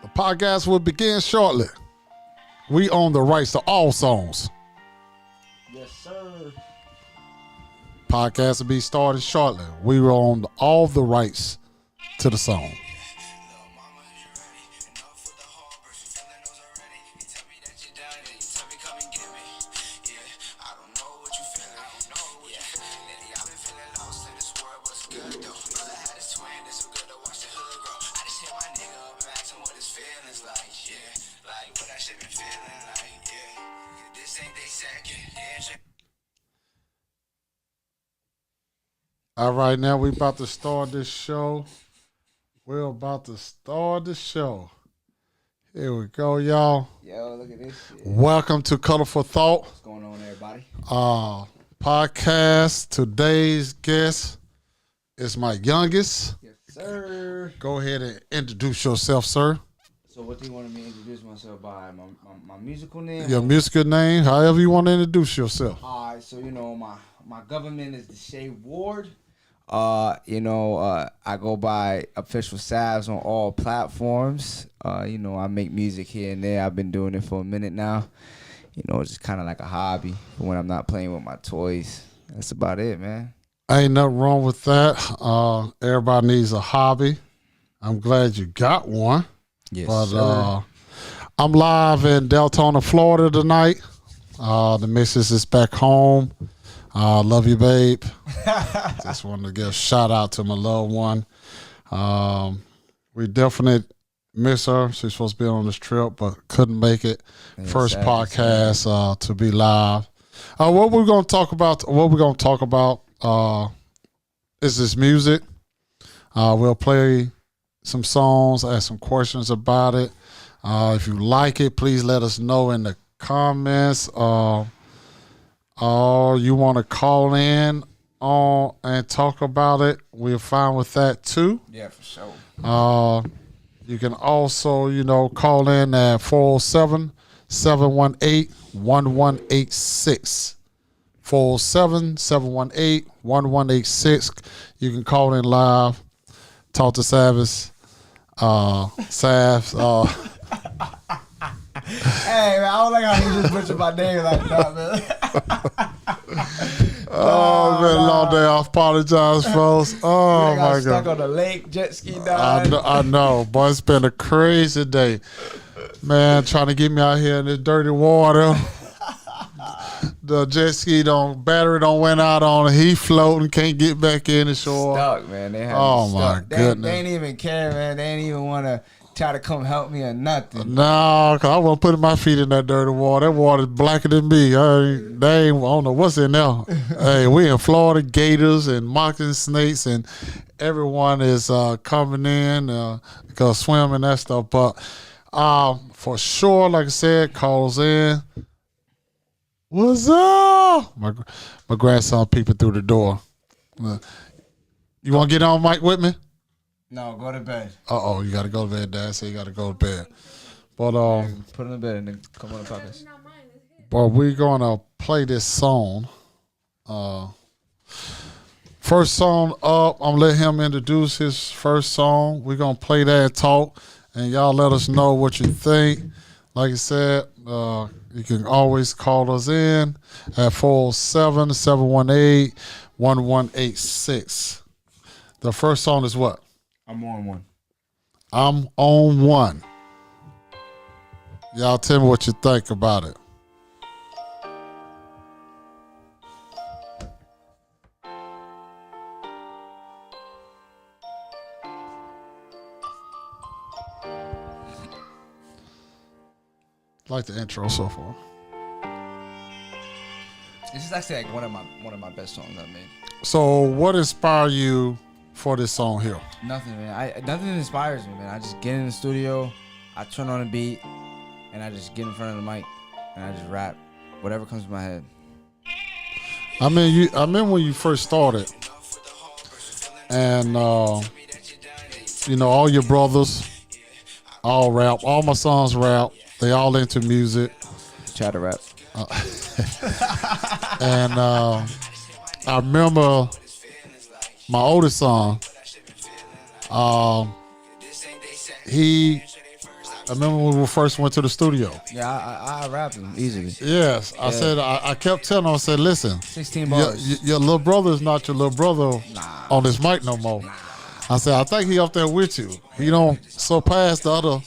The podcast will begin shortly. We own the rights to all songs. Yes, sir. Podcast will be started shortly. We own all the rights to the song. All right, now we about to start this show. We're about to start the show. Here we go, y'all. Yo, look at this shit. Welcome to Colorful Thought. What's going on, everybody? Podcast. Today's guest is my youngest. Yes, sir. Go ahead and introduce yourself, sir. So what do you want me to introduce myself by? My musical name? Your musical name, however you want to introduce yourself. All right, so, my government is Deshae Ward. I go by Official Savs on all platforms. I make music here and there. I've been doing it for a minute now. It's just kind of like a hobby for when I'm not playing with my toys. That's about it, man. Ain't nothing wrong with that. Everybody needs a hobby. I'm glad you got one. Yes, but sir. I'm live in Deltona, Florida tonight. The missus is back home. Love you, babe. Just wanted to give a shout out to my loved one. We definitely miss her. She's supposed to be on this trip, but couldn't make it. Yes, First sad podcast to be live. What we're gonna talk about? Is this music? We'll play some songs, ask some questions about it. If you like it, please let us know in the comments. Or you want to call in and talk about it, we're fine with that too. Yeah, for sure. You can also, call in at 407-718-1186. 407-718-1186. You can call in live, talk to Savs. Hey, man, I don't like how you just butchered my name like that, man. Man, long day. I apologize, folks. Oh, my God. Stuck on the lake, jet ski dive. I know, boy. It's been a crazy day. Man, trying to get me out here in this dirty water. The jet ski battery don't went out on it. He floating, can't get back in the shore. Stuck, man. They had Oh, me my stuck. goodness. They ain't even care, man. They ain't even want to try to come help me or nothing. No, because I wasn't putting my feet in that dirty water. That water's blacker than me. I don't know what's in there. Hey, we in Florida, gators and mocking snakes, and everyone is coming in because swimming and that stuff. But for sure, like I said, calls in. What's up? My grandson peeping through the door. You want to get on mic with me? No, go to bed. You got to go to bed, Dad. Say you got to go to bed. But Put it in bed and then come on the podcast. but we're gonna play this song. First song up. I'm gonna let him introduce his first song. We're gonna play that and talk, and y'all let us know what you think. Like I said, you can always call us in at 407-718-1186. The first song is what? I'm on one. I'm on one. Y'all tell me what you think about it. Like the intro so far. This is actually like one of my best songs I've made. So what inspired you for this song here? Nothing, man. Nothing inspires me, man. I just get in the studio, I turn on a beat, and I just get in front of the mic, and I just rap whatever comes to my head. I mean when you first started, and all your brothers all rap. All my sons rap. They all into music. Try to rap. And I remember my oldest son. He I remember when we first went to the studio. Yeah, I rap them easily. Yes, I said I kept telling him. I said, listen, 16 bars. your little brother is not your little brother on this mic no more. I said, I think he up there with you. He don't surpass the other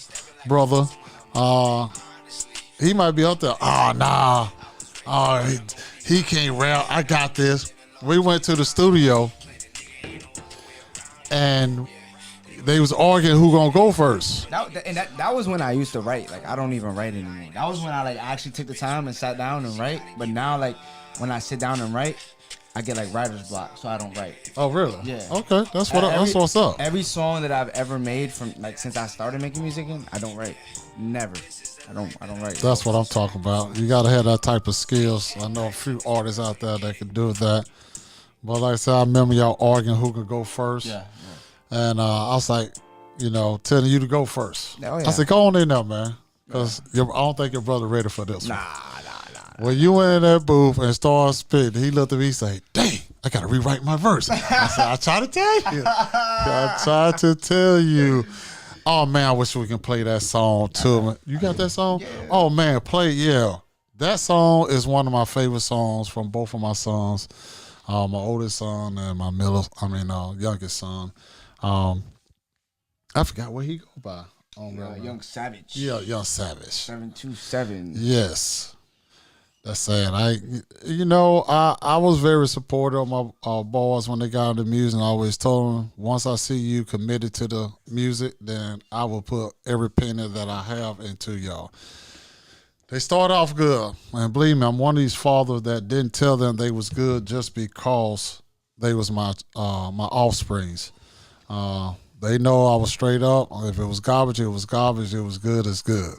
brother. He might be up there. Oh, nah. Oh, he can't rap. I got this. We went to the studio, and they was arguing who gonna go first. That was when I used to write. Like, I don't even write anymore. That was when I like actually took the time and sat down and write. But now, like, when I sit down and write, I get like writer's block, so I don't write. Oh, really? Yeah. Okay, that's what's up. Every song that I've ever made from like since I started making music, I don't write. Never. I don't write. That's what I'm talking about. You gotta have that type of skills. I know a few artists out there that can do that. But like I said, I remember y'all arguing who could go first. Yeah. And I was like, telling you to go first. Oh, yeah. I said, go on in there, man. Because I don't think your brother ready for this one. Nah. When you went in that booth and started spitting, he looked at me and said, dang, I got to rewrite my verse. I said, I tried to tell you. I tried to tell you. Oh, man, I wish we can play that song too. You got that song? Yeah. Oh, man, play it, yeah. That song is one of my favorite songs from both of my sons. My oldest son and my youngest son. I forgot what he go by. Young Savage. Yeah, Young Savage. 727. Yes. That's sad. I was very supportive of my boys when they got into music. I always told them, once I see you committed to the music, then I will put every penny that I have into y'all. They start off good. And believe me, I'm one of these fathers that didn't tell them they was good just because they was my offsprings. They know I was straight up. If it was garbage, it was garbage. It was good, it's good.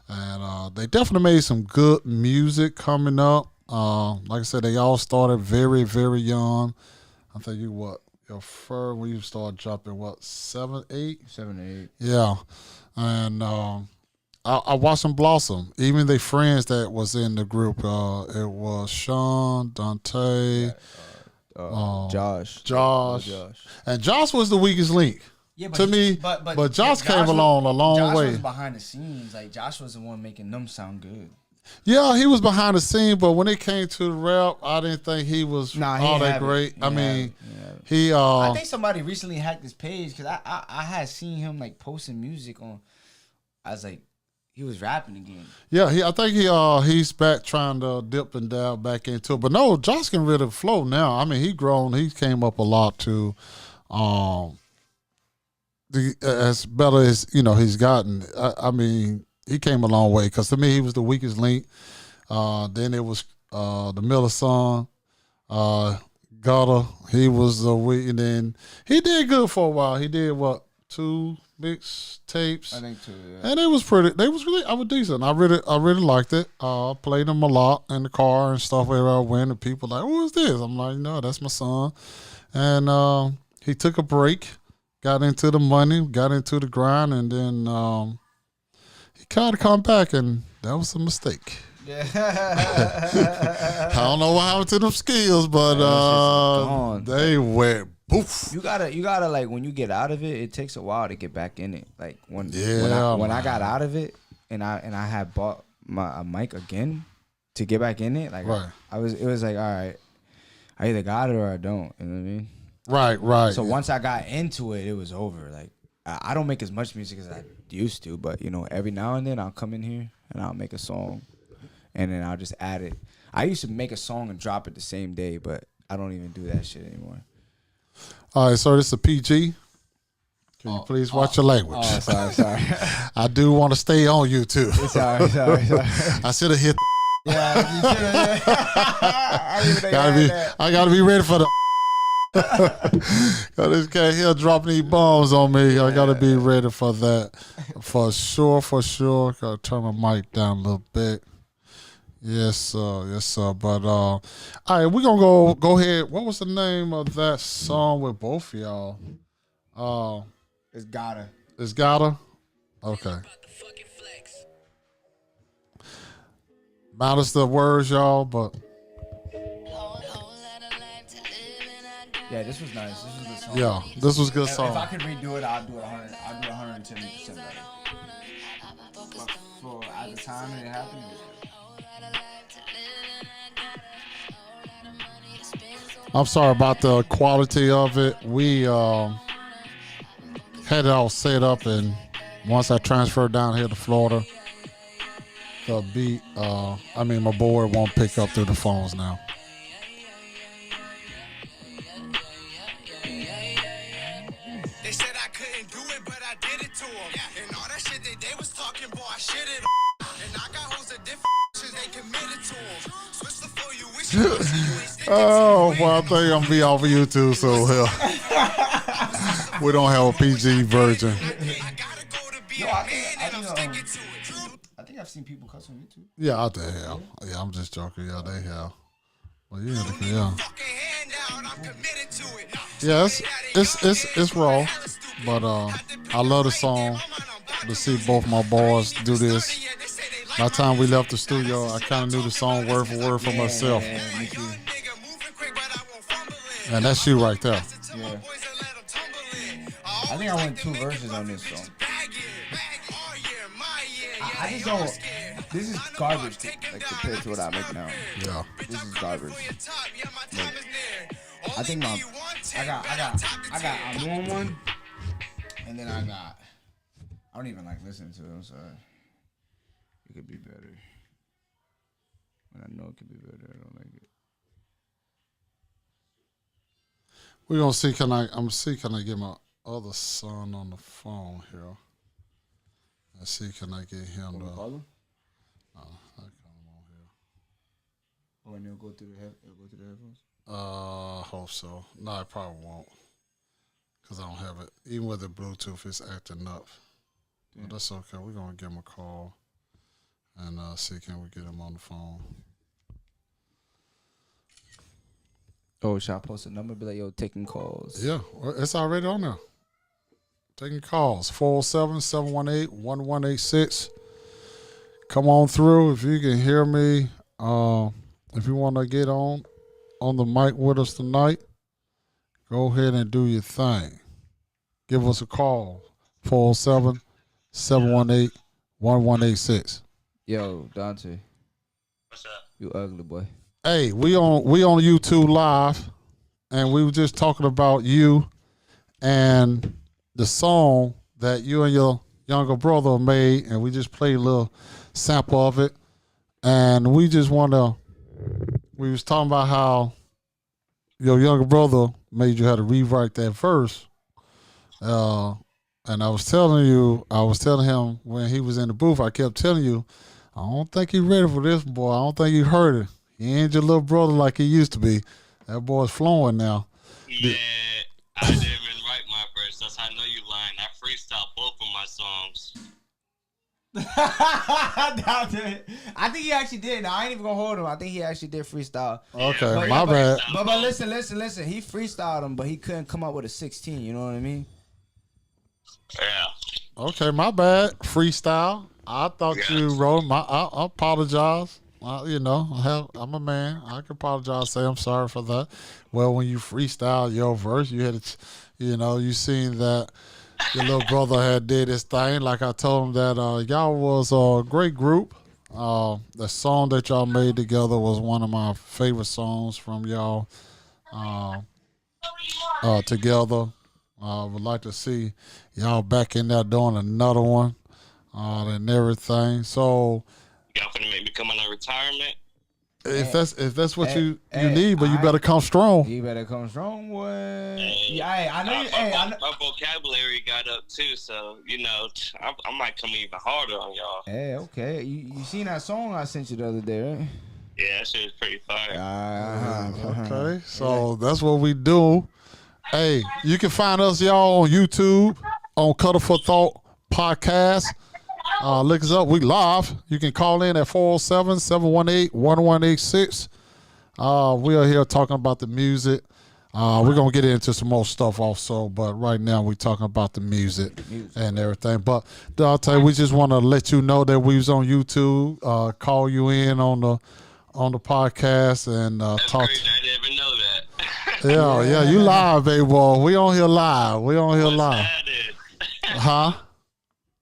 And they definitely made some good music coming up. Like I said, they all started very, very young. I think your first, when you start dropping, 7, 8? 7, 8. Yeah. And I watched them blossom. Even the friends that was in the group, it was Sean, Dante, Josh. And Josh was the weakest link. Yeah, to me, but Josh came along a long way. Josh was behind the scenes. Like, Josh was the one making them sound good. Yeah, he was behind the scene, but when it came to the rap, I didn't think he was all that great. I think somebody recently hacked his page because I had seen him like posting music on. I was like, he was rapping again. Yeah, I think he's back trying to dip and dab back into it. But no, Josh can really flow now. I mean, he grown. He came up a lot too. As better as he's gotten. I mean, he came a long way because to me he was the weakest link. Then it was the Miller son, Gutter. He was the weak, and then he did good for a while. He did 2 mixtapes? I think 2. Yeah. And it was pretty. They was really. I was decent. I really liked it. I played them a lot in the car and stuff wherever I went. And people like, who is this? I'm like, no, that's my son. And he took a break. Got into the money, got into the grind, and then he kind of come back, and that was a mistake. Yeah. I don't know what happened to them skills, but they went poof. You gotta like when you get out of it, it takes a while to get back in it. Like when I got out of it, and I had bought a mic again to get back in it. Like right. it was like, all right, I either got it or I don't. You know what I mean? Right. So once I got into it, it was over. Like I don't make as much music as I used to, but every now and then I'll come in here and I'll make a song, and then I'll just add it. I used to make a song and drop it the same day, but I don't even do that shit anymore. All right, so this is a PG. Can you please watch your language? Oh, sorry. I do want to stay on you too. Sorry. I should have hit. Yeah, you should have. I gotta be ready for the. This cat here dropping these bombs on me. I gotta be ready for that, for sure. Gotta turn my mic down a little bit. Yes, sir. But all right, we're gonna go ahead. What was the name of that song with both of y'all? It's Gotta. It's Gotta. Okay. Minus the words, y'all, but. Yeah, this was nice. This was a good song. Yeah, this was a good song. If I could redo it, I'd do it 110% better. For at the time it happened, it was I'm sorry about the quality of it. We had it all set up, and once I transferred down here to Florida, the beat, my board won't pick up through the phones now. They said I couldn't do it, but I did it to them. And all that shit that they was talking, boy, I shit it. And I got hoes of different shit they committed to them. Switch the flow, you wish you was, you ain't sticking Oh, well, I think I'm gonna be off of YouTube, so we don't have a PG version. I gotta go to be No, a I man, think- and I I'm think, sticking to it. I think I've seen people cuss on YouTube. Yeah, they have. Yeah, I'm just joking. Yeah, they have. Well, yeah. Fucking hand down, I'm committed to it. Yeah, it's raw, but I love the song. To see both my boys do this. By the time we left the studio, I kind of knew the song word for word for myself, Yeah, me too. and that's you right there. Yeah. I think I went 2 verses on this song. I just don't. This is garbage, like compared to what I make now. Yeah. This is garbage. Like, I think I got I'm on one, and then I don't even like listening to it. I'm sorry. It could be better. When I know it could be better, I don't like it. We're gonna see. Can I get my other son on the phone here? Let's see. Can I get him to? Call him? I call him on here. Oh, and it'll go through the headphones. Hope so. No, I probably won't, cause I don't have it. Even with the Bluetooth, it's acting up. But that's okay. We're gonna give him a call and see can we get him on the phone. Oh, should I post a number? Be like, yo, taking calls. Yeah, well, it's already on there. Taking calls 407-718-1186. Come on through if you can hear me. If you want to get on the mic with us tonight, go ahead and do your thing. Give us a call 407-718-1186. Yo, Dante, What's up? you ugly boy. Hey, we on YouTube Live, and we were just talking about you and the song that you and your younger brother made, and we just played a little sample of it. And we just we was talking about how your younger brother made you have to rewrite that verse. And I was telling him when he was in the booth, I kept telling you, I don't think he ready for this, boy. I don't think he heard it. He ain't your little brother like he used to be. That boy's flowing now. Yeah, I didn't even write my verse. That's how I know you lying. I freestyle both of my songs. I think he actually did. Now, I ain't even gonna hold him. I think he actually did freestyle. Okay, Yeah, my bad. But listen. He freestyled him, but he couldn't come up with a 16. You know what I mean? Yeah. Okay, my bad. Freestyle. I thought Yes. you wrote I apologize. I'm a man. I can apologize. Say I'm sorry for that. Well, when you freestyle your verse, you had to, you seen that your little brother had did his thing. Like I told him that y'all was a great group. The song that y'all made together was one of my favorite songs from y'all together. Would like to see y'all back in there doing another one and everything. So Y'all finna make me come out of retirement? if that's what you hey, need, but you better come strong. You better come strong, boy. Hey, Yeah, I know you. Hey, I know. my vocabulary got up too, so I might come even harder on y'all. Hey, okay. You seen that song I sent you the other day, right? Yeah, that shit is pretty fire. Okay, so that's what we do. Hey, you can find us, y'all, on YouTube, on Cutter for Thought Podcast. Look us up. We live. You can call in at 407-718-1186. We are here talking about the music. We're going to get into some more stuff also, but right now we're talking about the music and everything. But Dante, we just want to let you know that we was on YouTube, call you in on the podcast and That's talk. great. I didn't even know that. Yeah, you live, baby boy. We on here live. What's happening? Huh?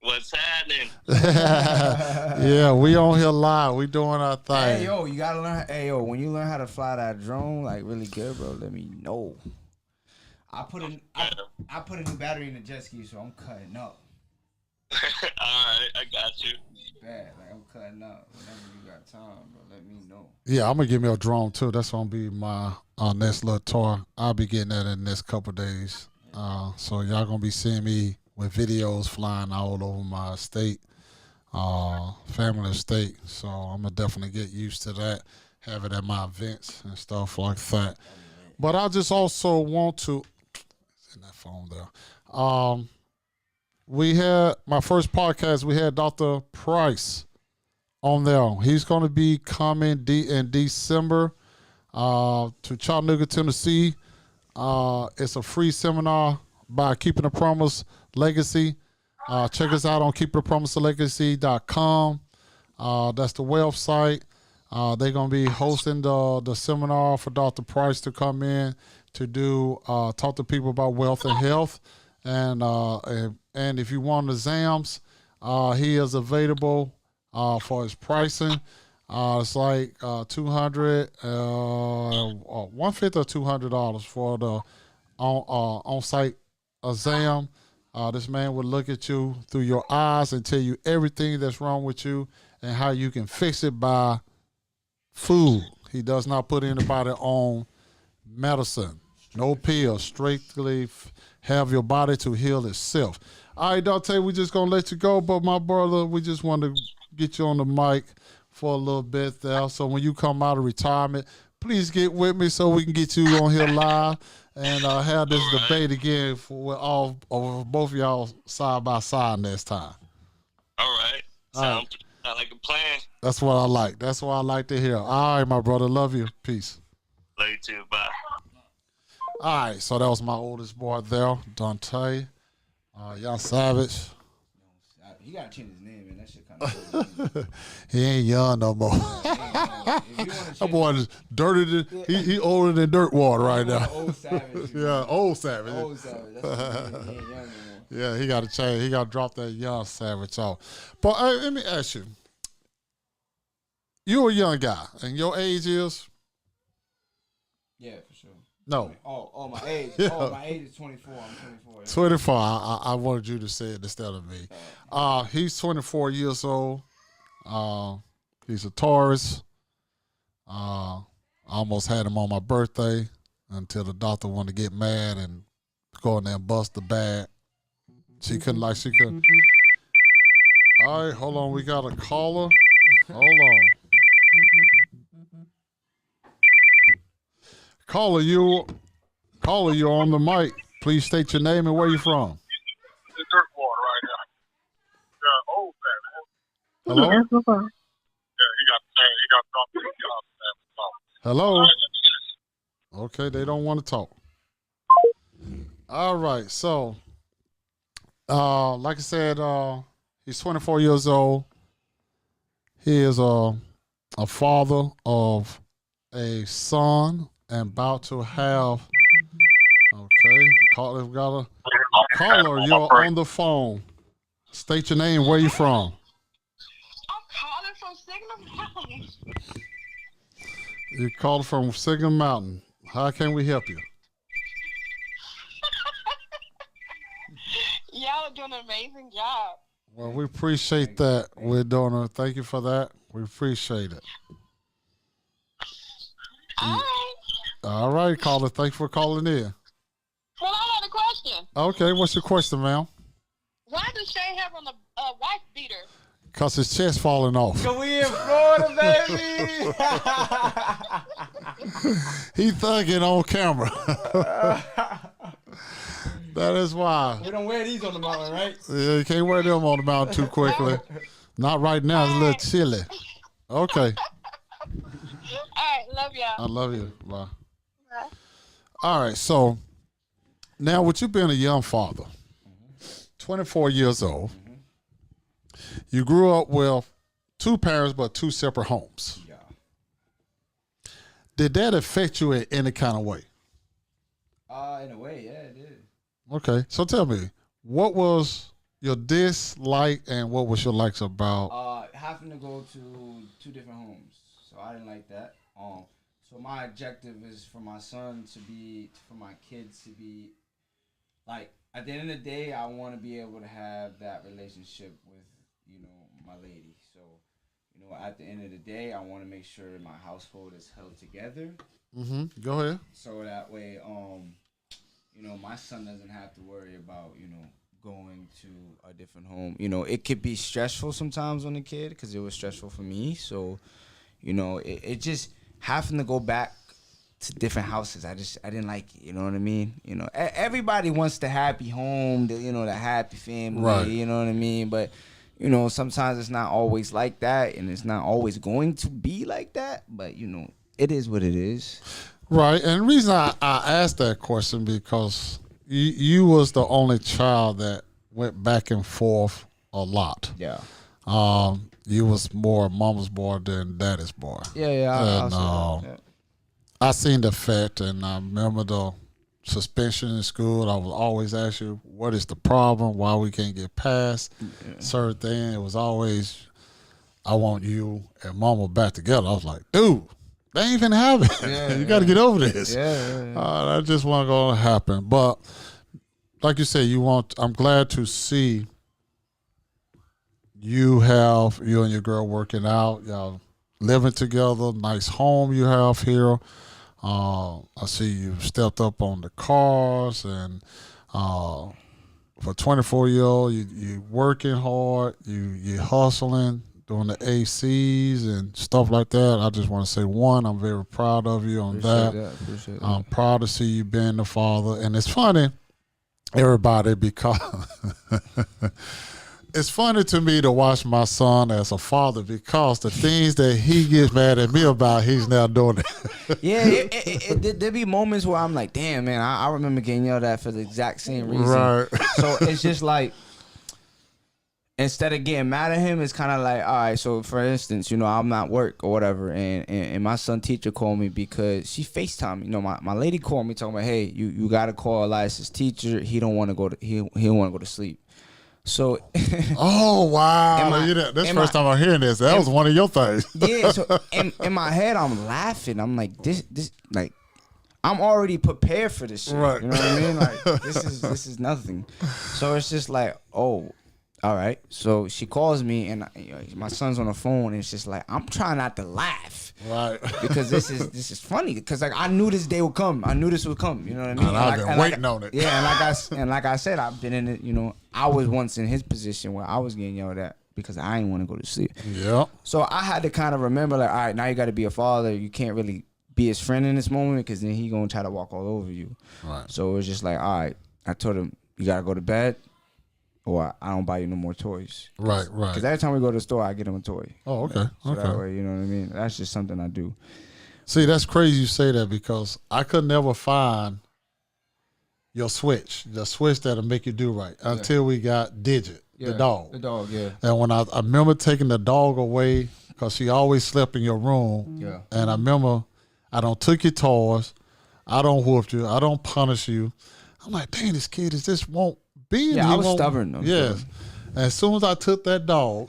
What's happening? Yeah, we on here live. We doing our thing. Hey yo, you gotta learn. Hey yo, when you learn how to fly that drone like really good, bro, let me know. I put a new battery in the jet ski, so I'm cutting up. Alright, I got you. Bad, like I'm cutting up. Whenever you got time, bro, let me know. Yeah, I'm gonna give me a drone too. That's gonna be my next little toy. I'll be getting that in the next couple of days. So y'all gonna be seeing me with videos flying all over my estate, family estate. So I'm gonna definitely get used to that, have it at my events and stuff like that. But I just also want to in that phone there. We had my first podcast. We had Dr. Price on there. He's going to be coming in December to Chattanooga, Tennessee. It's a free seminar by Keeping the Promise Legacy. Check us out on keepingthepromiselegacy.com. That's the website. They're going to be hosting the seminar for Dr. Price to come in to do talk to people about wealth and health. And if you want the exams, he is available for his pricing. It's like $150 or $200 for the on-site exam. This man will look at you through your eyes and tell you everything that's wrong with you and how you can fix it by food. He does not put anybody on medicine. No pills. Strictly have your body to heal itself. All right, Dante, we just going to let you go. But my brother, we just want to get you on the mic for a little bit there. So when you come out of retirement, please get with me so we can get you on here live and have this debate again with both of y'all side by side next time. All right. Sound like a plan. That's what I like. That's what I like to hear. All right, my brother. Love you. Peace. Love you too. Bye. All right, so that was my oldest boy there, Dante. Young Savage. He gotta change his name, man. That shit kind of cool. He ain't young no more. That boy is dirty. He older than dirt water right now. Old Savage. Yeah, old Savage. Old Savage. That's what he ain't young anymore. Yeah, he got to change. He got to drop that Young Savage off. But let me ask you. You're a young guy, and your age is? Yeah, for sure. No. Oh, my age. Yeah. Oh, my age is 24. I'm 24. 24. I wanted you to say it instead of me. He's 24 years old. He's a Taurus. I almost had him on my birthday until the doctor wanted to get mad and go in there and bust the bag. She couldn't. All right, hold on. We got a caller. Hold on. Caller, you're on the mic. Please state your name and where you're from. The dirt water right now. Old man. Hello? Yeah, he got something. Hello? Okay, they don't want to talk. All right, so, like I said, he's 24 years old. He is a father of a son and about to have, okay, got a caller, you're on the phone. State your name, where you from? I'm calling from Signal Mountain. You called from Signal Mountain. How can we help you? Y'all are doing an amazing job. Well, we appreciate that. We're doing it. Thank you for that. We appreciate it. All right. All right, caller. Thanks for calling in. Well, I had a question. Okay, what's your question, ma'am? Why does Shay have on a wife beater? Because his chest falling off. So we in Florida, baby. He thugging on camera. That is why. We don't wear these on the mountain, right? Yeah, you can't wear them on the mountain too quickly. Not right now. It's a little chilly. Okay. All right. Love y'all. I love you. Bye. Bye. All right. So now with you being a young father, 24 years old, you grew up with two parents but two separate homes. Yeah. Did that affect you in any kind of way? In a way, yeah, it did. Okay. So tell me, what was your dislike and what was your likes about? Having to go to 2 different homes, so I didn't like that. So my objective is for my son to be, for my kids to be, like, at the end of the day, I want to be able to have that relationship with, my lady. So, at the end of the day, I want to make sure my household is held together. Mm-hmm. Go ahead. So that way, my son doesn't have to worry about, going to a different home. It could be stressful sometimes on the kid because it was stressful for me. So, it just having to go back to different houses. I didn't like it. You know what I mean? Everybody wants the happy home, the happy family. Right. You know what I mean? But sometimes it's not always like that, and it's not always going to be like that. But it is what it is. Right, and the reason I asked that question because you was the only child that went back and forth a lot. Yeah. You was more mama's boy than daddy's boy. Yeah. And I seen the effect, and I remember the suspension in school. I would always ask you, what is the problem? Why we can't get past certain thing? It was always, I want you and mama back together. I was like, dude, they ain't finna have it. You got to get over this. That just wasn't going to happen. But like you said, I'm glad to see you and your girl working out, y'all living together, nice home you have here. I see you stepped up on the cars, and for 24-year-old, you working hard, you hustling, doing the ACs and stuff like that. I just want to say, one, I'm very proud of you on that. Appreciate that. I'm proud to see you being the father. And it's funny, everybody, because it's funny to me to watch my son as a father because the things that he gets mad at me about, he's now doing it. There be moments where I'm like, damn, man, I remember getting yelled at for the exact same reason. Right. So it's just like, instead of getting mad at him, it's kind of like, all right, so for instance, I'm at work or whatever, and my son teacher called me because she FaceTimed me. My lady called me talking about, hey, you got to call Elias's teacher. He don't want to go to he don't want to go to sleep. So oh wow, that's the first time I'm hearing this. That was one of your things. Yeah, so in my head I'm laughing. I'm like, this like, I'm already prepared for this shit. Right. You know what I mean? Like, this is nothing. So it's just like, oh, all right. So she calls me, and my son's on the phone, and it's just like, I'm trying not to laugh. Right. Because this is funny. Because like, I knew this day would come. I knew this would come. You know what I mean? And I've been waiting on it. Yeah, and like I said, I've been in it. I was once in his position where I was getting yelled at because I didn't want to go to sleep. Yeah. So I had to kind of remember, like, all right, now you got to be a father. You can't really be his friend in this moment because then he gonna try to walk all over you. Right. So it was just like, all right. I told him, you gotta go to bed, or I don't buy you no more toys. Right. Because every time we go to the store, I get him a toy. Oh, okay. So that way, you know what I mean? That's just something I do. See, that's crazy you say that because I could never find your switch, the switch that'll make you do right, until we got Digit, the dog. The dog, yeah. And when I remember taking the dog away because she always slept in your room. Yeah. And I remember I don't took your toys, I don't whoop you, I don't punish you. I'm like, dang, this kid just won't be. Yeah, I was stubborn. Yes. And as soon as I took that dog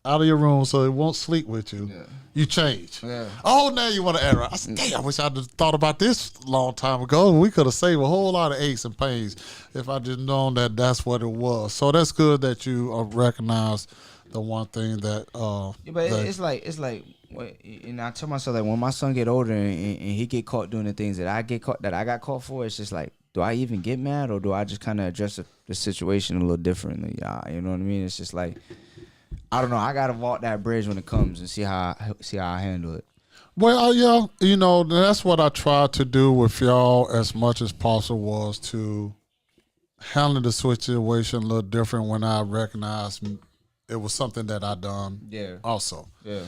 out of your room so it won't sleep with you, you change. Yeah. Oh, now you want to error. I said, dang, I wish I'd have thought about this a long time ago. We could have saved a whole lot of aches and pains if I just known that that's what it was. So that's good that you recognize the one thing that. Yeah, but it's like, and I tell myself, like, when my son get older and he get caught doing the things that I got caught for, it's just like, do I even get mad, or do I just kind of address the situation a little differently? You know what I mean? It's just like, I don't know. I gotta walk that bridge when it comes and see how I handle it. Well, yeah, you know, that's what I tried to do with y'all as much as possible, was to handle the situation a little different when I recognized it was something that I done. Yeah. Also. Yeah.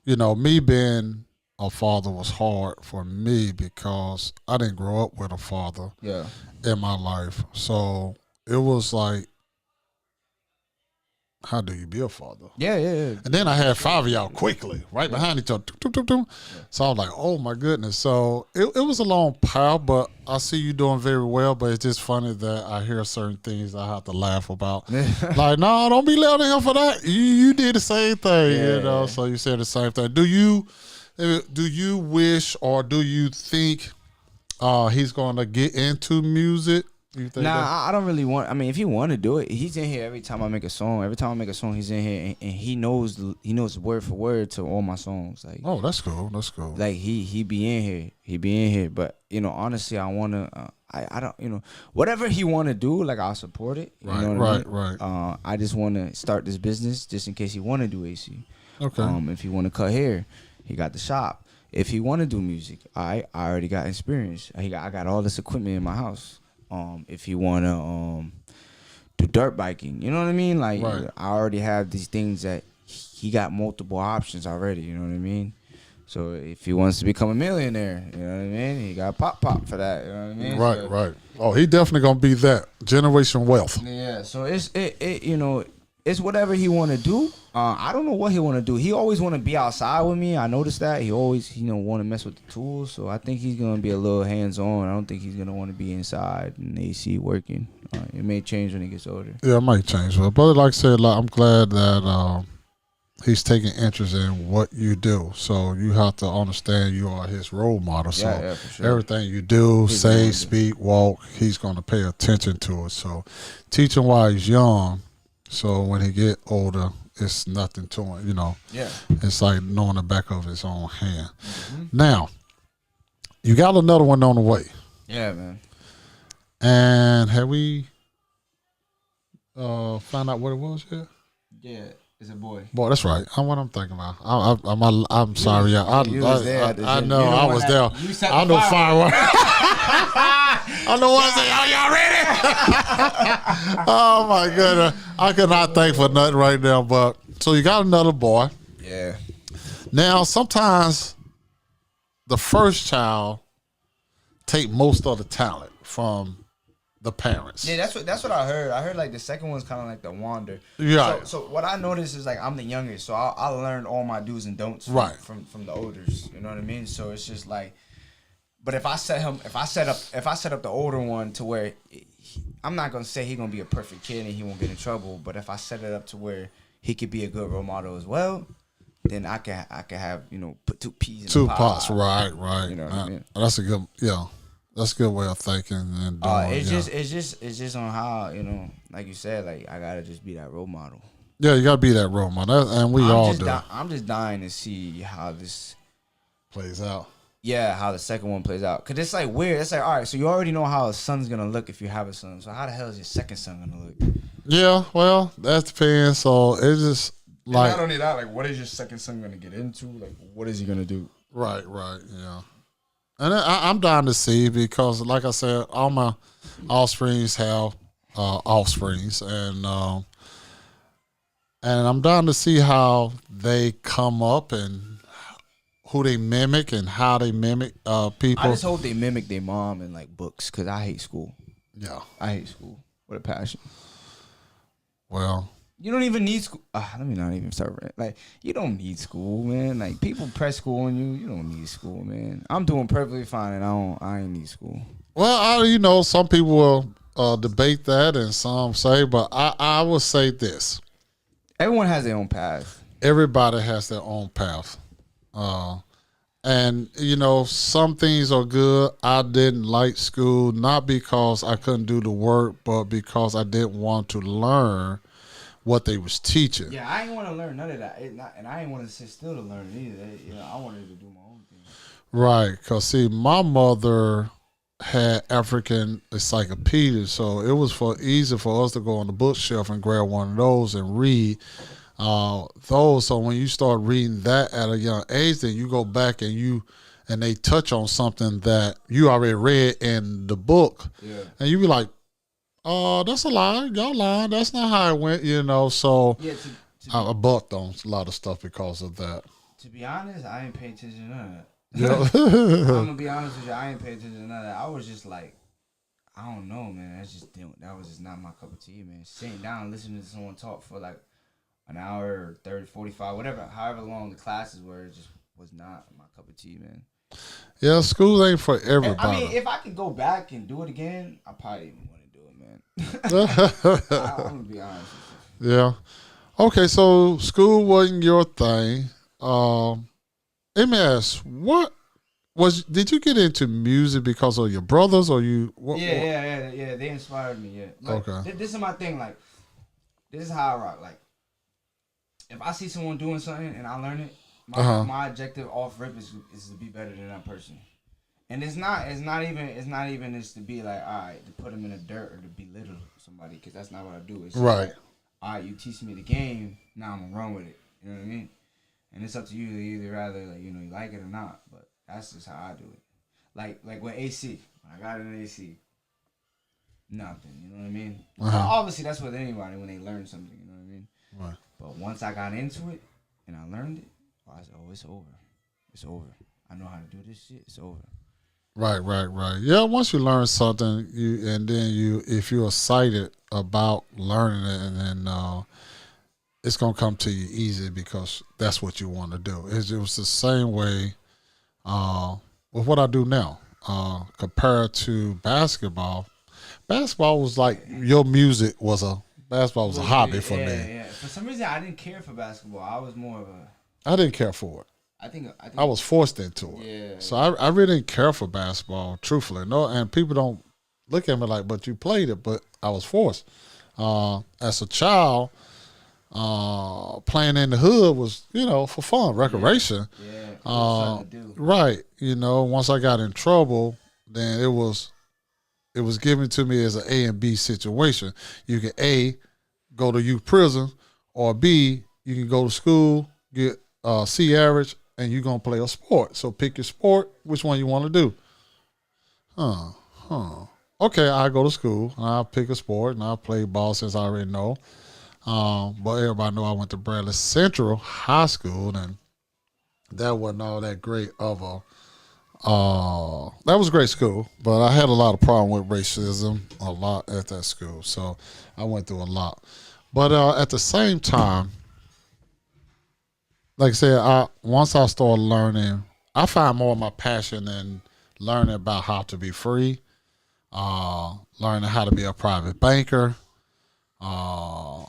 You know, me being a father was hard for me because I didn't grow up with a father. In my life, so it was like How do you be a father? Yeah. And then I had 5 of y'all quickly, right behind each other. So I was like, oh my goodness. So it was a long path, but I see you doing very well. But it's just funny that I hear certain things I have to laugh about. Like, no, don't be loud at him for that. You did the same thing, you know. So you said the same thing. Do you wish or do you think he's going to get into music? You think I don't really want. I mean, if he want to do it, he's in here every time I make a song. Every time I make a song, he's in here, and he knows word for word to all my songs. Like, oh, that's cool. That's cool. Like he be in here, But honestly, I wanna. I don't. Whatever he wanna do, like I'll support it. You know what I mean? I just wanna start this business just in case he wanna do AC. Okay. If he wanna cut hair, he got the shop. If he wanna do music, I already got experience. I got all this equipment in my house. If you wanna do dirt biking, you know what I mean? Like I already have these things that he got multiple options already. You know what I mean? So if he wants to become a millionaire, you know what I mean? He got pop for that. You know what I mean? Right. Oh, he definitely gonna be that generation wealth. Yeah. So it's whatever he want to do. I don't know what he want to do. He always want to be outside with me. I noticed that. He always, want to mess with the tools. So I think he's going to be a little hands-on. I don't think he's going to want to be inside in AC working. It may change when he gets older. Yeah, it might change. But like I said, I'm glad that he's taking interest in what you do. So you have to understand you are his role model. So yeah, for sure. Everything you do, say, speak, walk, he's going to pay attention to it. So teach him while he's young. So when he get older, it's nothing to him, Yeah. It's like knowing the back of his own hand. Mm-hmm. Now, you got another one on the way. Yeah, man. And have we found out what it was yet? Yeah, it's a boy. Boy, that's right. I'm what I'm thinking about. I'm sorry, y'all. I know I was there. I know fireworks. I know what I say. Are y'all ready? Oh my goodness, I cannot think for nothing right now. But so you got another boy. Yeah. Now sometimes the first child take most of the talent from the parents. Yeah, that's what I heard. I heard like the second one's kind of like the wander. Yeah. So what I noticed is like I'm the youngest, so I learned all my do's and don'ts from the olders. You know what I mean? So it's just like, but if I set up the older one to where I'm not gonna say he's gonna be a perfect kid and he won't get in trouble, but if I set it up to where he could be a good role model as well, then I can have put two peas in two the pot. pots. Right. You know what I mean? That's a good That's a good way of thinking and doing. It's just on how like you said, like I gotta just be that role model. Yeah, you gotta be that role model, and we all do. I'm just dying to see how this plays out. Yeah, how the second one plays out. Cause it's like weird. It's like, all right, so you already know how a son's gonna look if you have a son. So how the hell is your second son gonna look? Yeah, well, that depends. So it's just like, not only that, like, what is your second son gonna get into? Like, what is he gonna do? Right, yeah. And I'm down to see because, like I said, all my offsprings have offsprings, and I'm down to see how they come up and who they mimic and how they mimic people. I just hope they mimic their mom in like books because I hate school. Yeah, I hate school with a passion. Well, you don't even need school. Let me not even start. Like, you don't need school, man. Like, people press school on you. You don't need school, man. I'm doing perfectly fine, and I ain't need school. Well, some people will debate that, and some say, but I will say this: everyone has their own path. Everybody has their own path. And some things are good. I didn't like school, not because I couldn't do the work, but because I didn't want to learn what they was teaching. Yeah, I didn't want to learn none of that, and I didn't want to sit still to learn it either. I wanted to do my own thing. Right, because see, my mother had African encyclopedias, so it was easy for us to go on the bookshelf and grab one of those and read those. So when you start reading that at a young age, then you go back and they touch on something that you already read in the book, and you be like, "Oh, that's a lie. Y'all lying. That's not how it went." So I bucked on a lot of stuff because of that. To be honest, I ain't paying attention to none of that. Yeah. I'm gonna be honest with you. I ain't paying attention to none of that. I was just like, I don't know, man. That was just not my cup of tea, man. Sitting down, listening to someone talk for like an hour or 30, 45, whatever, however long the classes were, it just was not my cup of tea, man. Yeah, school ain't for And, everybody. I mean, if I could go back and do it again, I probably even want to do it, man. I'm gonna be honest with you. Yeah. Okay, so school wasn't your thing. Let me ask, did you get into music because of your brothers or you? Yeah. They inspired me. Yeah. But Okay. This is my thing. Like, this is how I rock. Like, if I see someone doing something and I learn it, my objective off rip is to be better than that person. And it's not even just to be like, all right, to put them in the dirt or to belittle somebody, because that's not what I do. It's Right. Like, all right, you teach me the game, now I'm gonna run with it. You know what I mean? And it's up to you to either rather, like, you know, you like it or not. But that's just how I do it. Like with AC, when I got an AC, nothing. You know what I mean? Obviously, that's with anybody when they learn something. You know what I mean? Right. But once I got into it and I learned it, I said, oh, it's over. It's over. I know how to do this shit. It's over. Right. Yeah, once you learn something, if you're excited about learning it, and then it's gonna come to you easy because that's what you want to do. It was the same way with what I do now. Compared to basketball, basketball was like your music was a hobby for me. Yeah. For some reason, I didn't care for basketball. I was more of a. I didn't care for it. I think I was forced into it. Yeah. So I really didn't care for basketball, truthfully. No, and people don't look at me like, but you played it, but I was forced. As a child, playing in the hood was, for fun, recreation. Yeah. It was something to do. Right. Once I got in trouble, then it was given to me as an A and B situation. You can A, go to youth prison, or B, you can go to school, get C average, and you're going to play a sport. So pick your sport, which one you want to do. Okay, I go to school, and I'll pick a sport, and I'll play ball since I already know. But everybody know I went to Bradley Central High School, and that wasn't all that great of a that was a great school, but I had a lot of problem with racism a lot at that school, so I went through a lot. But at the same time, like I said, once I started learning, I find more of my passion in learning about how to be free, learning how to be a private banker, Yeah.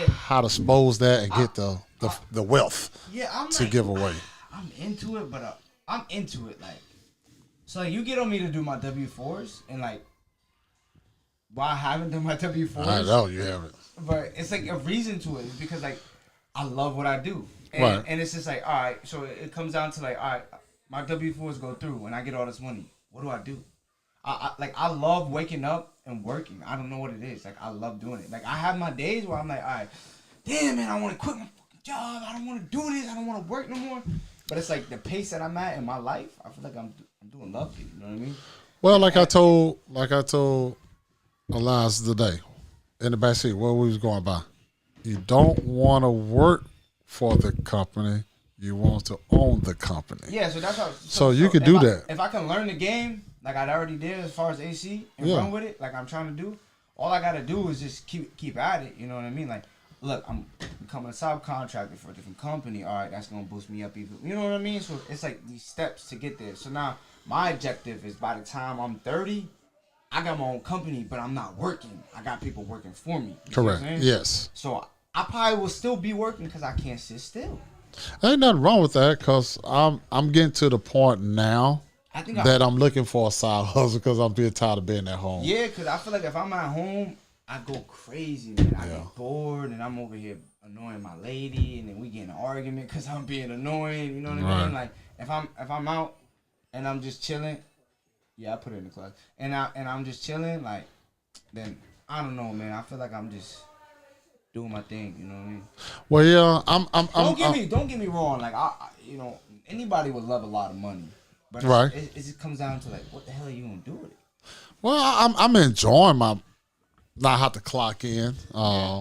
how to expose that and get the wealth I'm to like, give away. I'm into it, but I'm into it. Like, so like, you get on me to do my W-4s, and like, why I haven't done my W-4s? I know you haven't. But it's like a reason to it. It's because like I love what I do, and, Right. and it's just like, all right. So it comes down to like, all right, my W-4s go through, and I get all this money. What do I do? I love waking up and working. I don't know what it is. Like, I love doing it. Like, I have my days where I'm like, all right, damn, man, I want to quit my fucking job. I don't want to do this. I don't want to work no more. But it's like the pace that I'm at in my life, I feel like I'm doing lovely. You know what I mean? Well, like I told Elias today in the backseat, where we was going by. You don't want to work for the company. You want to own the company. Yeah, so that's how. So you could do that. If I can learn the game, like I already did as far as AC, and Yeah. run with it, like I'm trying to do, all I gotta do is just keep at it. You know what I mean? Like, look, I'm becoming a subcontractor for a different company. All right, that's gonna boost me up even. You know what I mean? So it's like these steps to get there. So now my objective is by the time I'm 30, I got my own company, but I'm not working. I got people working for me. You see what I'm Correct. saying? Yes. So I probably will still be working because I can't sit still. Ain't nothing wrong with that because I'm getting to the point now I think that I'm looking for a side hustle because I'm being tired of being at home. Yeah, because I feel like if I'm at home, I go crazy, man. I Yeah. get bored, and I'm over here annoying my lady, and then we get in an argument because I'm being annoying. You know what I Right. mean? Like if I'm out and I'm just chilling, yeah, I put it in the closet, and I'm just chilling, like then I don't know, man. I feel like I'm just doing my thing. You know what I mean? Well, yeah, Don't get me wrong. Like anybody would love a lot of money, but Right. it just comes down to like, what the hell are you gonna do with it? Well, I'm enjoying my not have to clock in,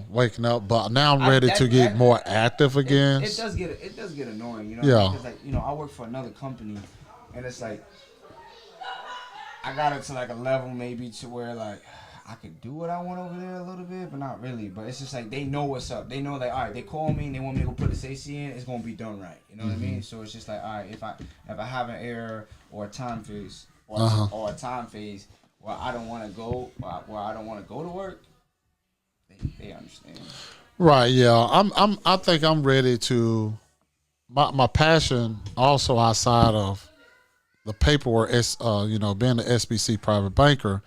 waking up, but now I'm ready to get more active again. It does get annoying, you know. Yeah. Because like, I work for another company, and it's like I got it to like a level maybe to where like I could do what I want over there a little bit, but not really. But it's just like they know what's up. They know like, all right, they call me and they want me to go put this AC in. It's gonna be done right. You know what I mean? So it's just like, all right, if I have an error or a time phase or a time phase where I don't want to go to work, they understand. Right. Yeah. I think I'm ready to. My passion also outside of the paperwork, being an SBC private banker,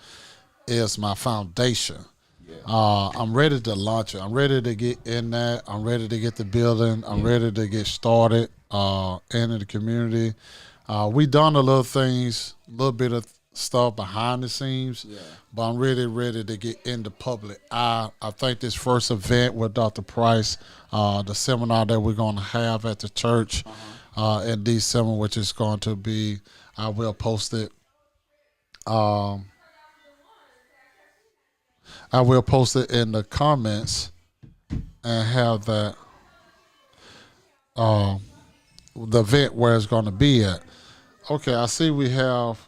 is my foundation. Yeah. I'm ready to launch it. I'm ready to get in that. I'm ready to get the building. I'm ready to get started into the community. We done a little things, a little bit of stuff behind the scenes, but I'm really ready to get in the public eye. I think this first event with Dr. Price, the seminar that we're going to have at the church in December, which is going to be, I will post it. I will post it in the comments and have that the event where it's going to be at. Okay, I see we have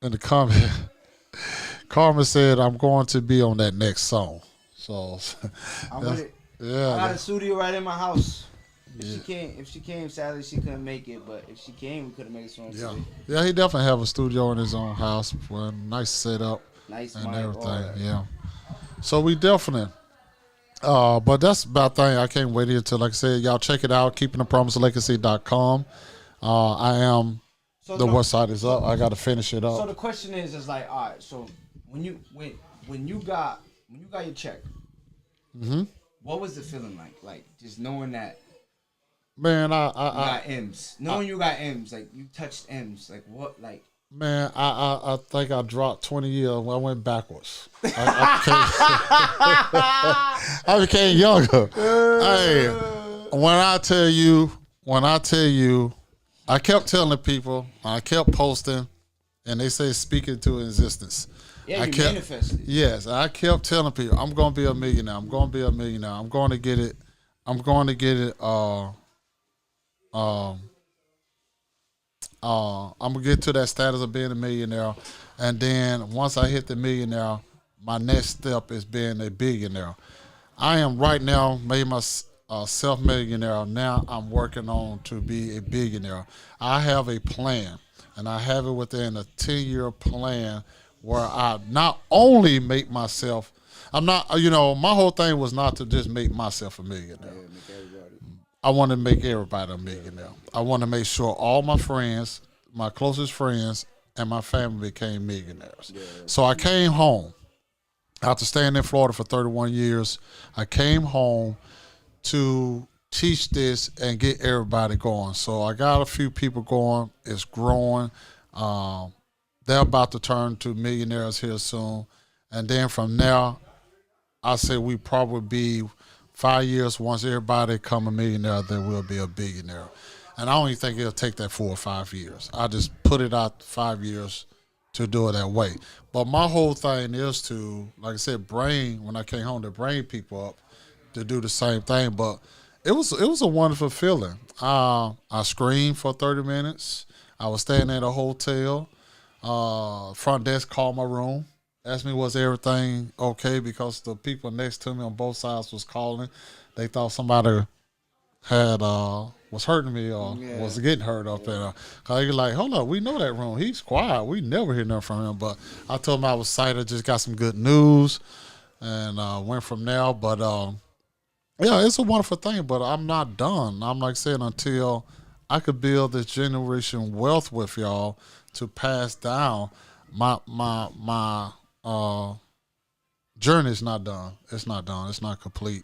in the comment, Carmen said, I'm going to be on that next song. So I'm with it. Yeah. I got a studio right in my house. If she came, sadly she couldn't make it, but if she came, we could have made a song today. Yeah, he definitely have a studio in his own house with a nice setup Nice and mic, everything. all that. Yeah. So we definitely but that's about thing. I can't wait until, like I said, y'all check it out, keepingthepromiselegacy.com. I am So the website is up. I got to finish it up. So the question is like, all right. So when you got your check, what was the feeling like? Like just knowing that Man, you got M's, knowing you got M's, like you touched M's, like what, like. Man, I think I dropped 20 years when I went backwards. I became younger. Hey, when I tell you, I kept telling people, I kept posting, and they say speaking to existence. Yeah, I you kept, manifested. Yes, I kept telling people, I'm going to be a millionaire. I'm going to be a millionaire. I'm going to get it. I'm going to going to get to that status of being a millionaire. And then once I hit the millionaire, my next step is being a billionaire. I am right now made myself millionaire. Now I'm working on to be a billionaire. I have a plan, and I have it within a 10-year plan where I not only make myself, my whole thing was not to just make myself a millionaire. I want to make everybody a millionaire. I want to make sure all my friends, my closest friends, and my family became millionaires. Yeah. So I came home after staying in Florida for 31 years. I came home to teach this and get everybody going. So I got a few people going. It's growing. They're about to turn to millionaires here soon. And then from there, I say we probably be 5 years, once everybody become a millionaire, there will be a billionaire. And I don't even think it'll take that 4 or 5 years. I just put it out 5 years to do it that way. But my whole thing is to, like I said, when I came home, to bring people up to do the same thing. But it was a wonderful feeling. I screamed for 30 minutes. I was staying at a hotel. Front desk called my room. Asked me was everything okay, because the people next to me on both sides was calling. They thought somebody had was hurting me or was getting hurt up there. Cause they were like, hold up, we know that room. He's quiet. We never hear nothing from him. But I told him I was excited, just got some good news, and went from there. But yeah, it's a wonderful thing. But I'm not done. I'm like saying, until I could build this generation wealth with y'all to pass down my journey is not done. It's not done. It's not complete.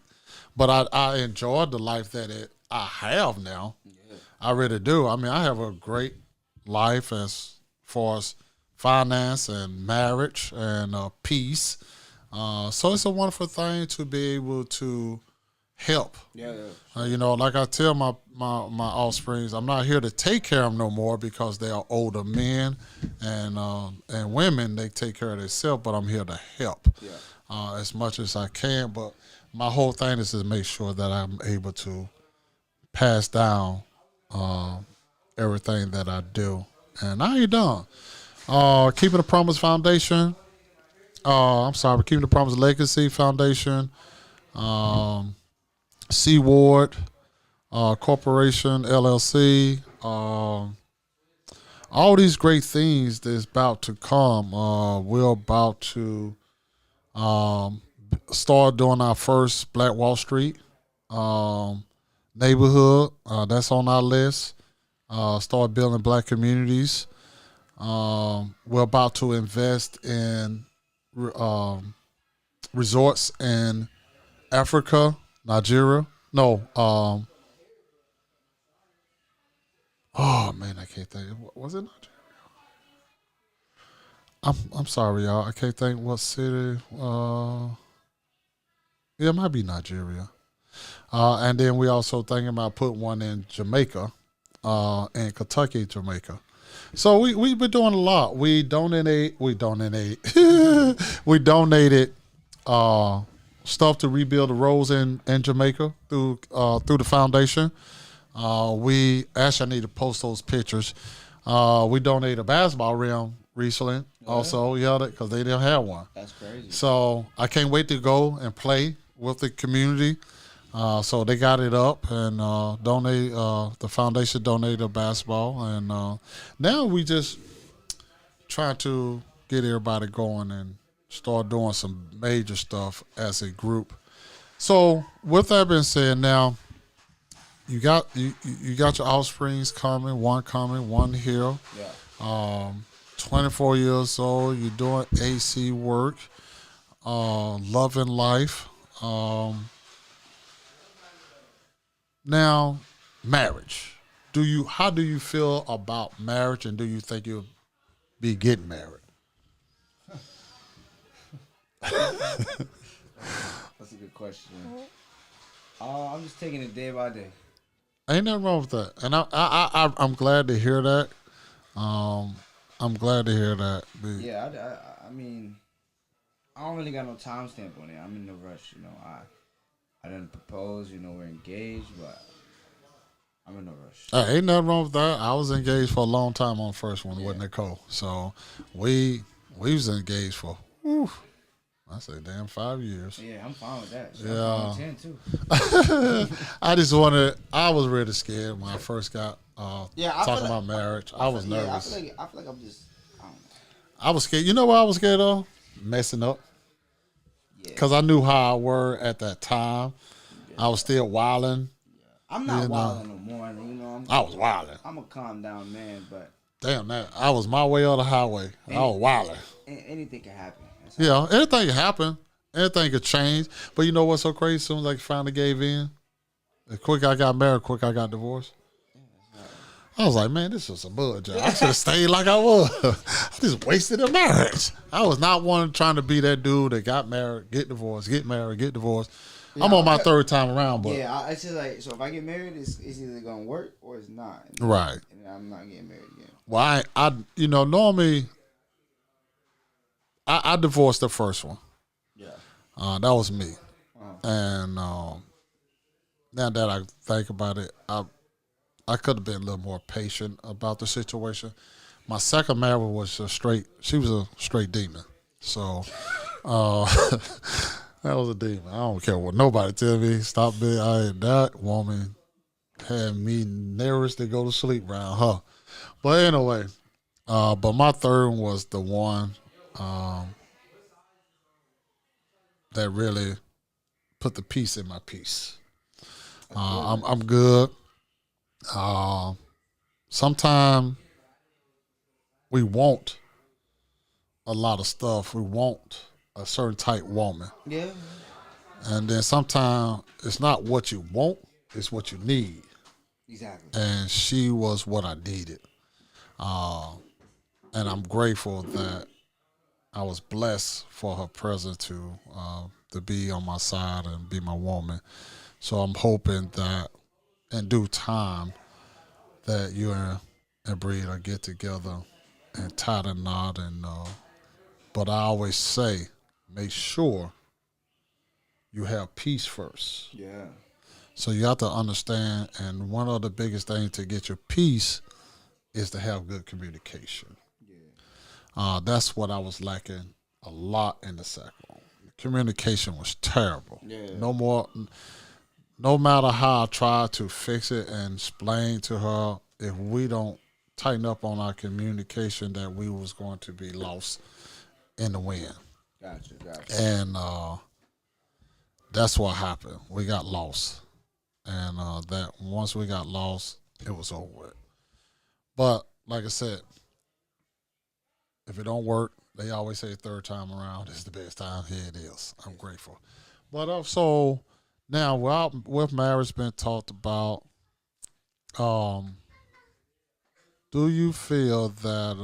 But I enjoy the life that I have now. Yeah. I really do. I mean, I have a great life as far as finance and marriage and peace. So it's a wonderful thing to be able to help. Yeah. Like I tell my offsprings, I'm not here to take care of them no more, because they are older men and women. They take care of themselves, but I'm here to help as much as I can. But my whole thing is to make sure that I'm able to pass down everything that I do. And I ain't done. Keeping the Promise Foundation, I'm sorry, Keeping the Promise Legacy Foundation, Seaward Corporation LLC. All these great things that's about to come. We're about to start doing our first Black Wall Street neighborhood. That's on our list. Start building black communities. We're about to invest in resorts in Africa, Nigeria. No, oh man, I can't think. Was it Nigeria? I'm sorry, y'all. I can't think what city. Yeah, it might be Nigeria. And then we also thinking about putting one in Jamaica, in Kentucky, Jamaica. So we've been doing a lot. We donated we donated stuff to rebuild the roads in Jamaica through the foundation. We actually, I need to post those pictures. We donated a basketball rim recently, also, because they didn't have one. That's crazy. So I can't wait to go and play with the community. So they got it up and donate. The foundation donated a basketball, and now we just trying to get everybody going and start doing some major stuff as a group. So with that being said, now you got your offsprings coming, one here. Yeah. 24 years old. You're doing AC work, loving life. Now, marriage. How do you feel about marriage, and do you think you'll be getting married? That's a good question. I'm just taking it day by day. Ain't nothing wrong with that, and I'm glad to hear that. I'm glad to hear that. Yeah, I mean, I don't really got no time stamp on it. I'm in no rush, you know. I didn't propose, you know, we're engaged, but I'm in no rush. Ain't nothing wrong with that. I was engaged for a long time on the first one with Nicole, so we was engaged for. I say, damn, 5 years. Yeah, I'm fine with that. So Yeah. I'm 10 too. I was really scared when I first got talking about marriage. I was nervous. I feel like I'm just, I don't know. I was scared. You know what I was scared of? Messing up. Yeah. Because I knew how I were at that time. I was still wilding. I'm not wilding no more. You know, I was wilding. I'm a calm down man, but Damn, that I was my way or the highway. I was wilding. anything can happen. Yeah, anything can happen. Anything could change. But you know what's so crazy? As soon as I finally gave in, the quick I got married, quick I got divorced. I was like, man, this was a bud job. I should have stayed like I was. I just wasted a marriage. I was not one trying to be that dude that got married, get divorced, get married, get divorced. Yeah, I'm on my third time around, but yeah, I just like, so if I get married, it's either gonna work or it's not. Right. And I'm not getting married again. Well, I normally I divorced the first one. Yeah. That was me. And now that I think about it, I could have been a little more patient about the situation. My second marriage was she was a straight demon. So that was a demon. I don't care what nobody tell me. Stop being that woman had me nervous to go to sleep around her. But anyway, but my third one was the one that really put the peace in my peace. I'm good. Sometimes we want a lot of stuff. We want a certain type woman. Yeah. And then sometimes it's not what you want, it's what you need. Exactly. And she was what I needed. And I'm grateful that I was blessed for her presence to be on my side and be my woman. So I'm hoping that in due time that you and Bree will get together and tie the knot. And but I always say, make sure you have peace first. Yeah. So you have to understand, and one of the biggest things to get your peace is to have good communication. Yeah. That's what I was lacking a lot in the second. Communication was terrible. Yeah. No more. No matter how I tried to fix it and explain to her, if we don't tighten up on our communication, that we was going to be lost in the wind. Gotcha. And that's what happened. We got lost, and that once we got lost, it was over with. But like I said, if it don't work, they always say third time around is the best time. Here it is. I'm grateful. But also now, with marriage being talked about, do you feel that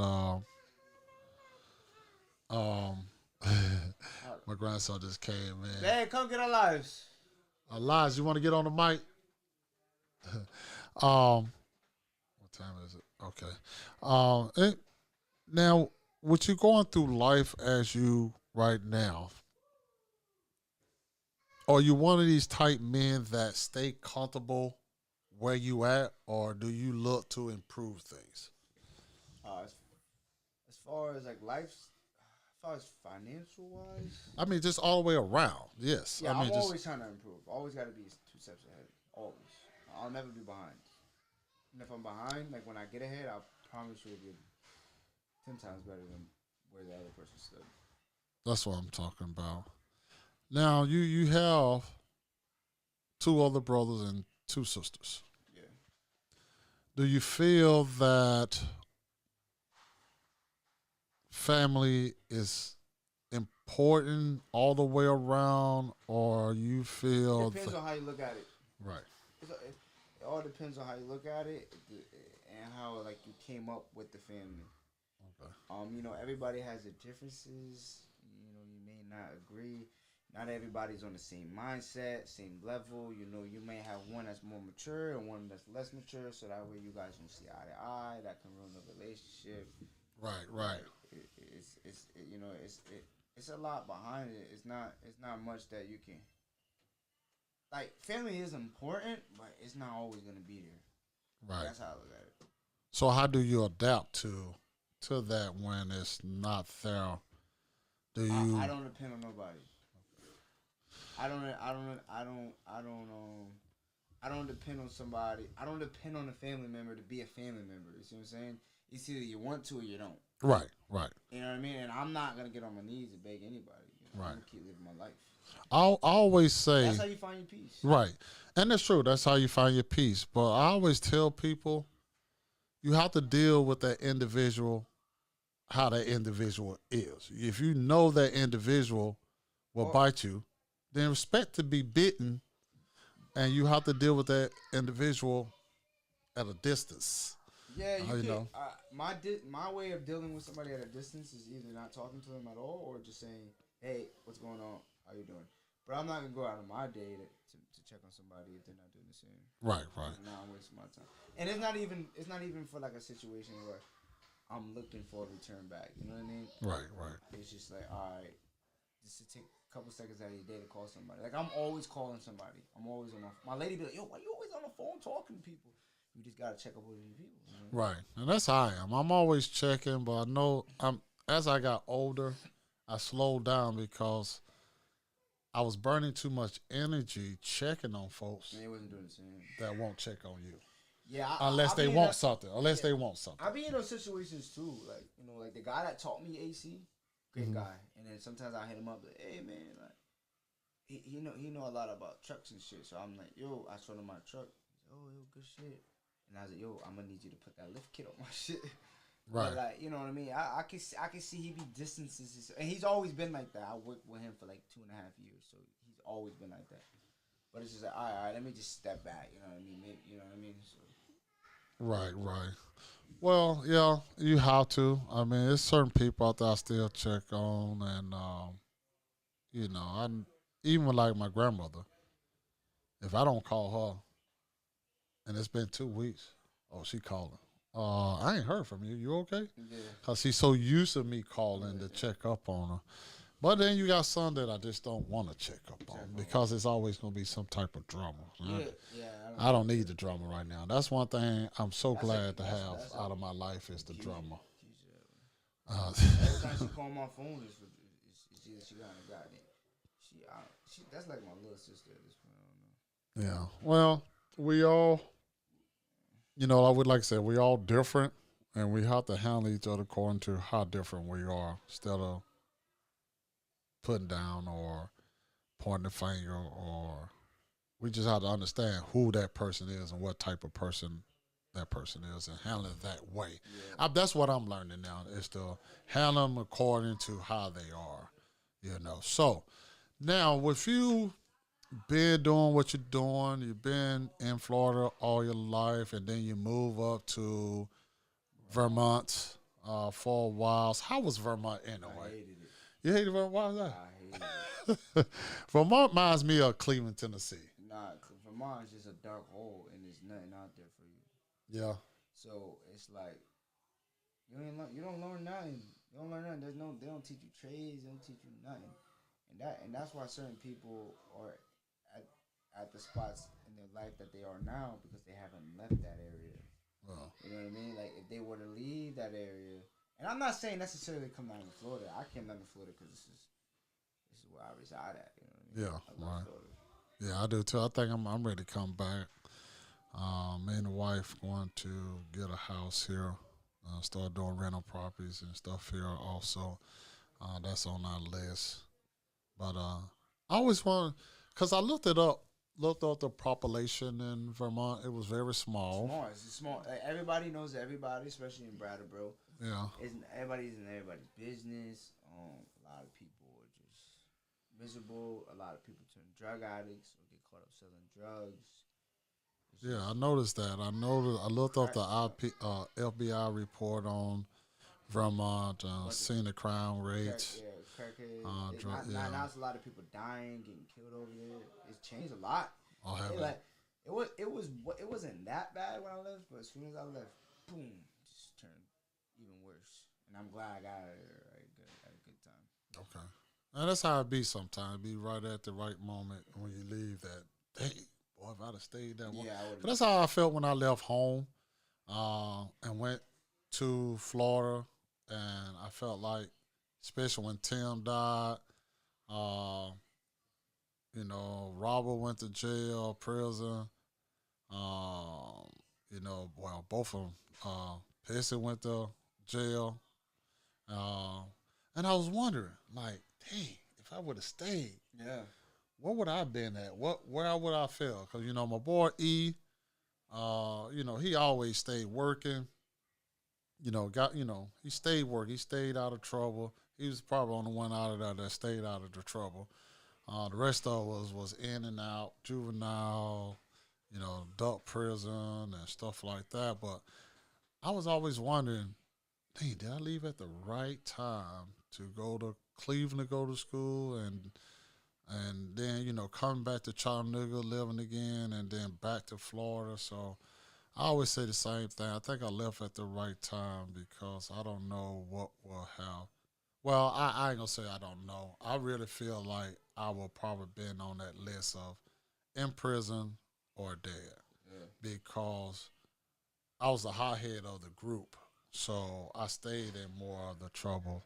my grandson just came in? Hey, come get our lives. Elias, you want to get on the mic? What time is it? Okay. Now, with you going through life as you right now, are you one of these type men that stay comfortable where you at, or do you look to improve things? As far as like life, as far as financial wise, I mean, just all the way around. Yes. yeah, I mean, I'm just always trying to improve. Always got to be 2 steps ahead. Always. I'll never be behind. And if I'm behind, like when I get ahead, I promise you it'll be 10 times better than where the other person stood. that's what I'm talking about. Now, you have 2 other brothers and 2 sisters. Yeah. Do you feel that family is important all the way around, or you feel It depends on how you look at it. right? It all depends on how you look at it and how like you came up with the family. Okay. You know, everybody has their differences. You know, you may not agree. Not everybody's on the same mindset, same level. You know, you may have one that's more mature and one that's less mature, so that way you guys don't see eye to eye. That can ruin the relationship. Right. It's a lot behind it. It's not much that you can. Like, family is important, but it's not always gonna be there. Right. That's how I look at it. So how do you adapt to that when it's not there? Do you? I don't depend on nobody. I don't depend on somebody. I don't depend on a family member to be a family member. You see what I'm saying? It's either you want to or you don't. Right. You know what I mean? And I'm not gonna get on my knees and beg anybody. You know? Right. I'm gonna keep living my life. I always say That's how you find your peace. right, and that's true. That's how you find your peace. But I always tell people, you have to deal with that individual, how that individual is. If you know that individual will bite you, then expect to be bitten, and you have to deal with that individual at a distance. Yeah, you know. My way of dealing with somebody at a distance is either not talking to them at all or just saying, "Hey, what's going on? How you doing?" But I'm not gonna go out of my day to check on somebody if they're not doing the same. Right. Now I'm wasting my time, and it's not even for like a situation where I'm looking for a return back. You know what I mean? Right. It's just like, all right, just to take a couple seconds out of your day to call somebody. Like, I'm always calling somebody. I'm always on my lady be like, "Yo, why you always on the phone talking to people?" You just gotta check up with your people. You know? Right, and that's how I am. I'm always checking, but I know as I got older, I slowed down because I was burning too much energy checking on folks Man, they wasn't doing the same. that won't check on you. Yeah, Unless they want something. I be in those situations too. Like, you know, like the guy that taught me AC, great guy. And then sometimes I hit him up like, "Hey man, like he know a lot about trucks and shit." So I'm like, "Yo," I showed him my truck. He's like, "Oh, yo, good shit." And I was like, "Yo, I'm gonna need you to put that lift kit on my shit." Right. But like, you know what I mean? I can see he be distances, and he's always been like that. I worked with him for like 2.5 years, so he's always been like that. But it's just like, all right, let me just step back. You know what I mean? Maybe, you know what I mean? So. Right. Well, yeah, you have to. I mean, there's certain people out there I still check on, and you know, I even like my grandmother. If I don't call her, and it's been 2 weeks, oh, she calling. I ain't heard from you. You okay? Yeah. Cause she's so used to me calling to check up on her. But then you got some that I just don't want to check up on because it's always gonna be some type of drama. Right? Yeah. I don't need the drama right now. That's one thing I'm so glad to have out of my life is the drama. Every time she call my phone, she kind of got it. She that's like my little sister at this point. I don't know. Yeah. Well, we all, I would like to say we all different, and we have to handle each other according to how different we are, instead of putting down or pointing the finger, or we just have to understand who that person is and what type of person that person is, and handle it that way. That's what I'm learning now, is to handle them according to how they are. So now with you been doing what you're doing, you've been in Florida all your life, and then you move up to Vermont for a while. So how was Vermont anyway? I hated it. You hated Vermont? Why was that? I hated it. Vermont reminds me of Cleveland, Tennessee. Nah, Vermont is just a dark hole, and there's nothing out there for you. Yeah. So it's like you don't learn nothing. You don't learn nothing. They don't teach you trades. They don't teach you nothing. And that's why certain people are at the spots in their life that they are now, because they haven't left that area. Well, You know what I mean? Like, if they were to leave that area, and I'm not saying necessarily come down to Florida. I came down to Florida because this is where I reside at. You know what I mean? Yeah, I love right. Florida. yeah, I do too. I think I'm ready to come back. Me and the wife going to get a house here, start doing rental properties and stuff here also. That's on our list. But I always want, because I looked up the population in Vermont. It was very small. Small. It's small. Like, everybody knows everybody, especially in Brattleboro. Yeah. Everybody's in everybody's business. A lot of people are just miserable. A lot of people turn drug addicts or get caught up selling drugs. Yeah, I noticed that. I looked up the FBI report on Vermont, seeing the crime rates. Crackhead. Now it's a lot of people dying, getting killed over there. It's changed a lot. I'll have It wasn't that bad when I left, but as soon as I left, boom, just turned even worse. And I'm glad I got out of there at a good time. Okay. And that's how it be sometimes. Be right at the right moment when you leave that. Dang, boy, if I'd have stayed that long. Yeah, I would've. But that's how I felt when I left home and went to Florida. And I felt like, especially when Tim died, Robert went to jail, prison. Both of them. Pessy went to jail. And I was wondering, like, dang, if I would have stayed, Yeah. where would I have been at? Where would I feel? Because, my boy E, he always stayed working. He stayed working. He stayed out of trouble. He was probably the only one out of there that stayed out of the trouble. The rest of us was in and out, juvenile, adult prison and stuff like that. But I was always wondering, dang, did I leave at the right time to go to Cleveland to go to school and then, coming back to Chattanooga, living again, and then back to Florida. So I always say the same thing. I think I left at the right time because I don't know what will have. Well, I ain't going to say I don't know. I really feel like I will probably been on that list of in prison or dead because I was the hothead of the group. So I stayed in more of the trouble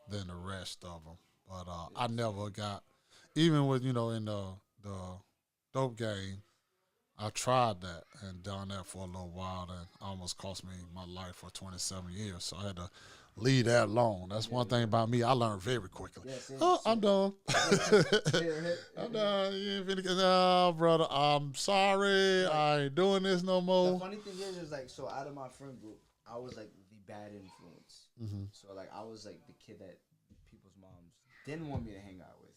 than the rest of them. But I never got, even with, in the dope game, I tried that and done that for a little while and almost cost me my life for 27 years. So I had to leave that alone. That's one thing about me. I learned very quickly. I'm done. I'm done. You ain't finna get, no, brother, I'm sorry. I ain't doing this no more. The funny thing is like, so out of my friend group, I was like the bad influence. Mm-hmm. So like, I was like the kid that people's moms didn't want me to hang out with.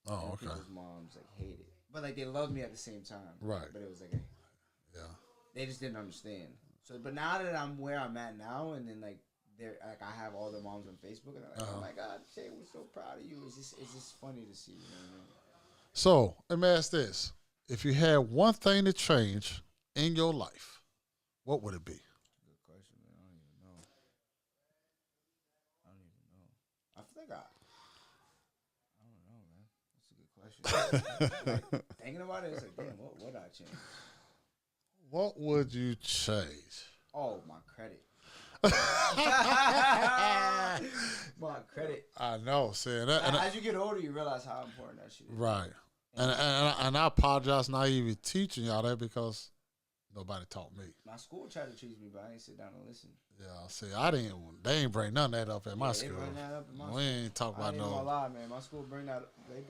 Oh, and okay. People's moms like hated, but like they loved me at the same time. Right. But it was like, Yeah. they just didn't understand. So, but now that I'm where I'm at now, and then like they're like, I have all their moms on Facebook, and they're like, oh my God, Jay, we're so proud of you. It's just funny to see. You know what I mean? So let me ask this: if you had one thing to change in your life, what would it be? Good question, man. I don't even know. I feel like I don't know, man. That's a good question. Like, thinking about it, it's like, damn, what would I change? What would you change? Oh, my credit. My credit. I know. See, and As you get older, you realize how important that shit is. right. And I apologize not even teaching y'all that because nobody taught me. My school tried to teach me, but I ain't sit down and listen. Yeah, see, they ain't bring none of that up at my school. They bring that up in my We school. ain't talk I about ain't gonna no. lie, man. My school bring that up, but it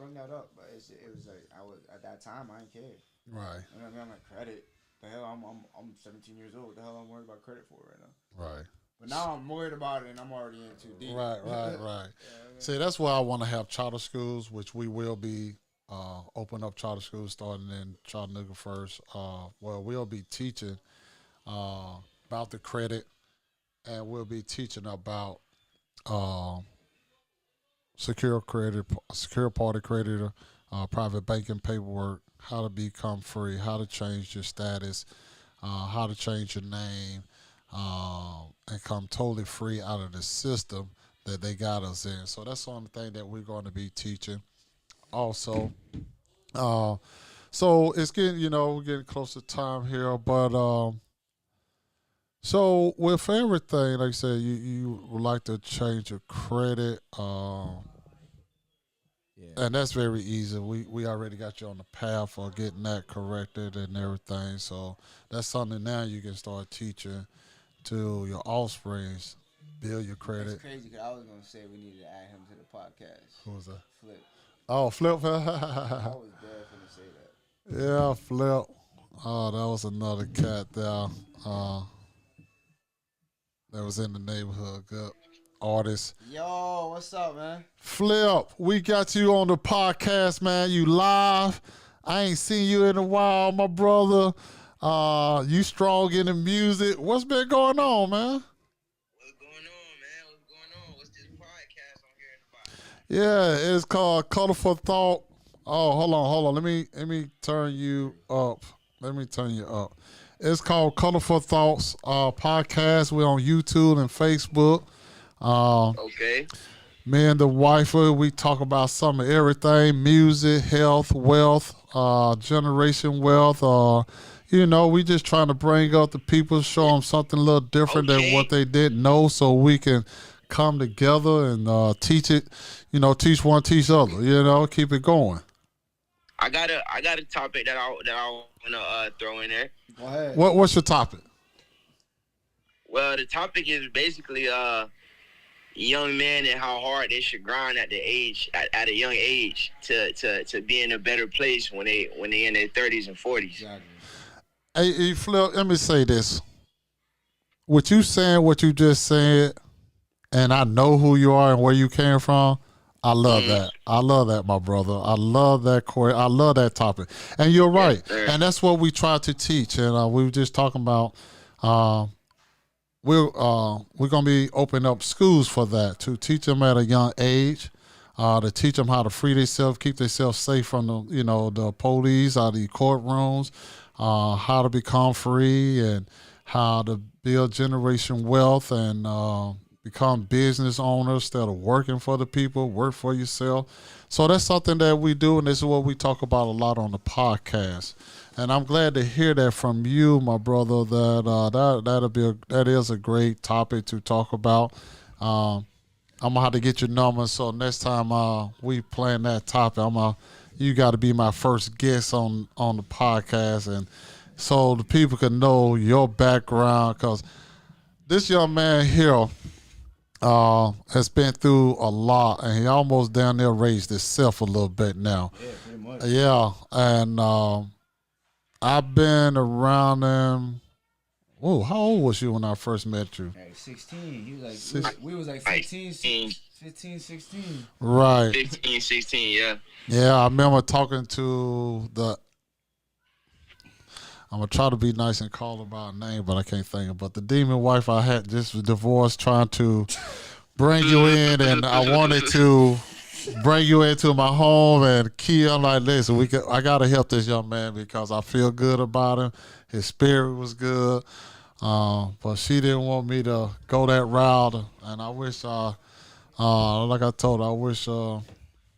was like I was at that time I didn't care. Right, You know what I mean? I'm like credit. The hell, I'm 17 years old. The hell, I'm worried about credit for right now. right. But now I'm worried about it, and I'm already in too deep. Right. Yeah, See, that's why I want to have charter schools, which we will be open up charter schools starting in Chattanooga first. Well, we'll be teaching about the credit, and we'll be teaching about secure credit, secure party creditor, private banking paperwork, how to become free, how to change your status, how to change your name, and come totally free out of the system that they got us in. So that's the only thing that we're going to be teaching. Also, so it's getting, we're getting close to time here, but so with everything, like I said, you would like to change your credit, and that's very easy. We already got you on the path for getting that corrected and everything. So that's something now you can start teaching to your offsprings, build your credit. It's crazy because I was gonna say we needed to add him to the podcast. Who was that? Flip. Oh, Flip. I was dead finna say that. Yeah, Flip. Oh, that was another cat there. That was in the neighborhood. Good artist. Yo, what's up, man? Flip, we got you on the podcast, man. You live. I ain't seen you in a while, my brother. You strong in the music. What's been going on, man? What's going on, man? What's going on? What's this podcast I'm hearing about? Yeah, it's called Colorful Thought. Oh, hold on. Let me turn you up. It's called Colorful Thoughts podcast. We're on YouTube and Facebook. Okay. Me and the wife, we talk about some of everything: music, health, wealth, generation wealth. We just trying to bring up the people, show them something a little different than what they didn't know, so we can come together and teach it. Teach one, teach other. Keep it going. I got a topic that I wanna throw in there. Go ahead. What's your topic? Well, the topic is basically young men and how hard they should grind at a young age to be in a better place when they in their 30s and 40s. Exactly. Hey, Flip, let me say this. What you saying, what you just said, and I know who you are and where you came from, I love that. I love that, my brother. I love that, Corey. I love that topic. And you're right. Yes, and that's what we try to teach. And we were just talking about we're going to be opening up schools for that, to teach them at a young age, to teach them how to free themselves, keep themselves safe from the police, out of the courtrooms, how to become free and how to build generation wealth and become business owners instead of working for the people, work for yourself. So that's something that we do, and this is what we talk about a lot on the podcast. And I'm glad to hear that from you, my brother, that is a great topic to talk about. I'm going to have to get your number, so next time we plan that topic, you got to be my first guest on the podcast, and so the people can know your background, because this young man here has been through a lot, and he almost down there raised himself a little bit now. Yeah, pretty much. Yeah, and I've been around him. Oh, how old was you when I first met you? Hey, 16. He was like, we was like 15, 16. Right. 15, 16, yeah. Yeah, I remember talking to I'm going to try to be nice and call her by a name, but I can't think of it. But the demon wife I had just was divorced, trying to bring you in, and I wanted to bring you into my home and key. I'm like, listen, I got to help this young man because I feel good about him. His spirit was good. But she didn't want me to go that route. And I wish, like I told her, I wish,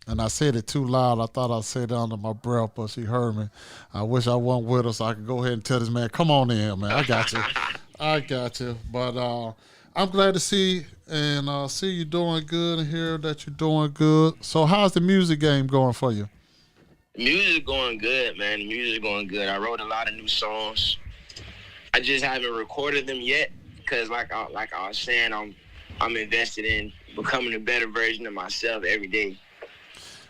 and I said it too loud. I thought I said it under my breath, but she heard me. I wish I wasn't with her so I could go ahead and tell this man, come on in, man. I got you. But I'm glad to see and see you doing good and hear that you're doing good. So how's the music game going for you? Music going good, man. The music going good. I wrote a lot of new songs. I just haven't recorded them yet because, like I was saying, I'm invested in becoming a better version of myself every day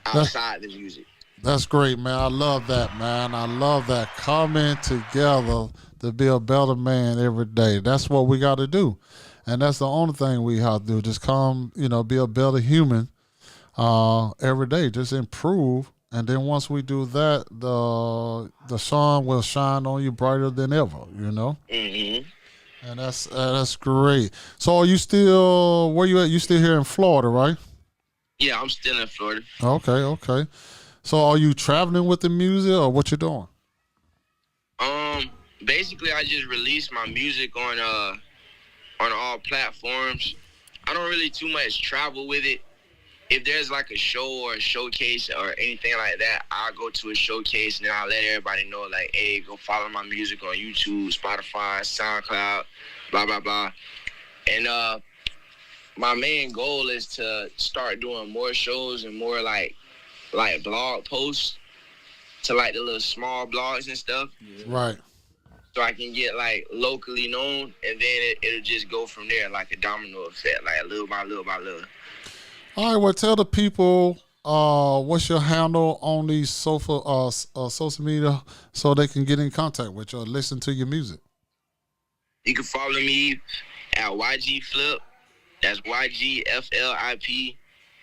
outside the music. That's great, man. I love that, man. I love that. Coming together to be a better man every day. That's what we got to do. And that's the only thing we have to do. Just come, be a better human every day. Just improve. And then once we do that, the sun will shine on you brighter than ever, Mm-hmm. And that's great. So are you still, where you at? You still here in Florida, right? Yeah, I'm still in Florida. Okay. So are you traveling with the music or what you doing? Basically I just released my music on all platforms. I don't really too much travel with it. If there's like a show or a showcase or anything like that, I'll go to a showcase and then I'll let everybody know, like, hey, go follow my music on YouTube, Spotify, SoundCloud, blah, blah, blah. And my main goal is to start doing more shows and more like blog posts to like the little small blogs and stuff. Right. So I can get like locally known, and then it'll just go from there like a domino effect, like little by little by little. All right, well, tell the people what's your handle on these social media so they can get in contact with you or listen to your music. You can follow me at YG Flip. That's YGFLIP.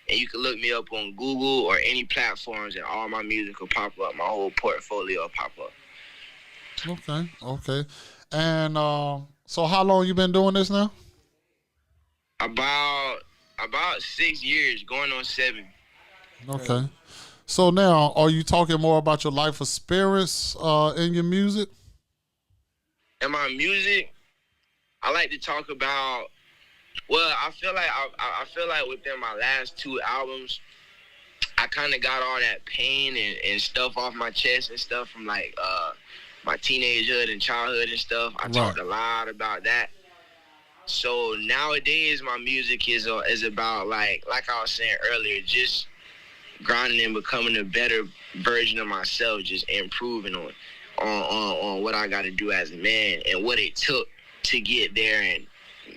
And you can look me up on Google or any platforms, and all my music will pop up. My whole portfolio will pop up. Okay. And so how long you been doing this now? About 6 years, going on 7. Okay. So now, are you talking more about your life experience in your music? In my music, I like to talk about. Well, I feel like within my last 2 albums, I kind of got all that pain and stuff off my chest and stuff from like my teenagehood and childhood and stuff. I talked a lot about that. So nowadays, my music is about like I was saying earlier, just grinding and becoming a better version of myself, just improving on what I got to do as a man and what it took to get there and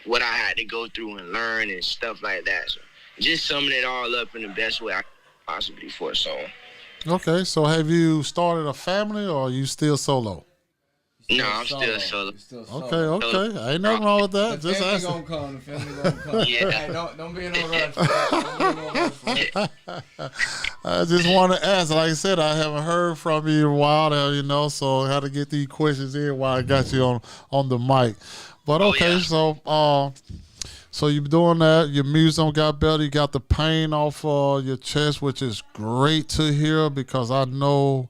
what I had to go through and learn and stuff like that. So just summing it all up in the best way I could possibly for a song. Okay, so have you started a family or are you still solo? No, I'm still solo. Okay. Ain't nothing wrong with that. The Just family asking. gonna come. The family gonna come. Yeah. Hey, don't be in no rush. Don't be in no rush. I just want to ask. Like I said, I haven't heard from you in a while now, so I had to get these questions in while I got you on the mic. But okay, so you're doing that. Your music don't got better. You got the pain off your chest, which is great to hear because I know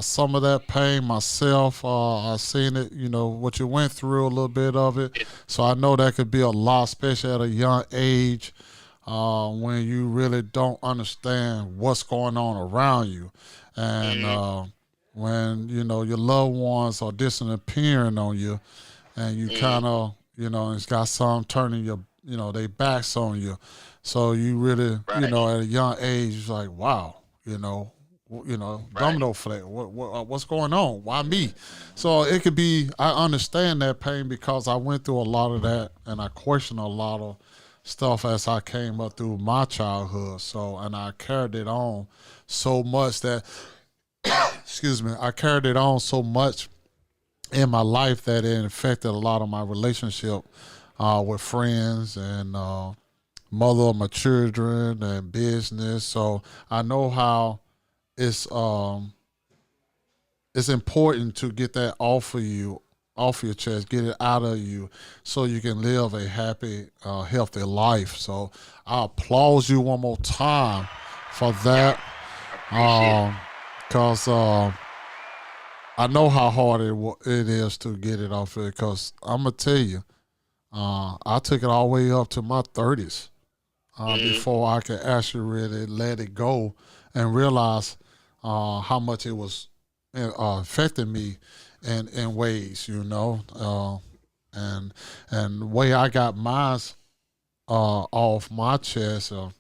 some of that pain myself. I've seen it, what you went through, a little bit of it. So I know that could be a lot, especially at a young age when you really don't understand what's going on around you. And when, your loved ones are disappearing on you and you kind of, it's got some turning they backs on you. So you really, at a young age, it's like, wow, domino effect. What's going on? Why me? So it could be. I understand that pain because I went through a lot of that, and I questioned a lot of stuff as I came up through my childhood. So, and I carried it on so much that, excuse me, I carried it on so much in my life that it affected a lot of my relationship with friends and mother of my children and business. So I know how it's important to get that off your chest, get it out of you so you can live a happy, healthy life. So I applaud you one more time for that. Because I know how hard it is to get it off it because I'm going to tell you, I took it all the way up to my 30s before I could actually really let it go and realize how much it was affecting me in ways, and and the way I got mine off my chest or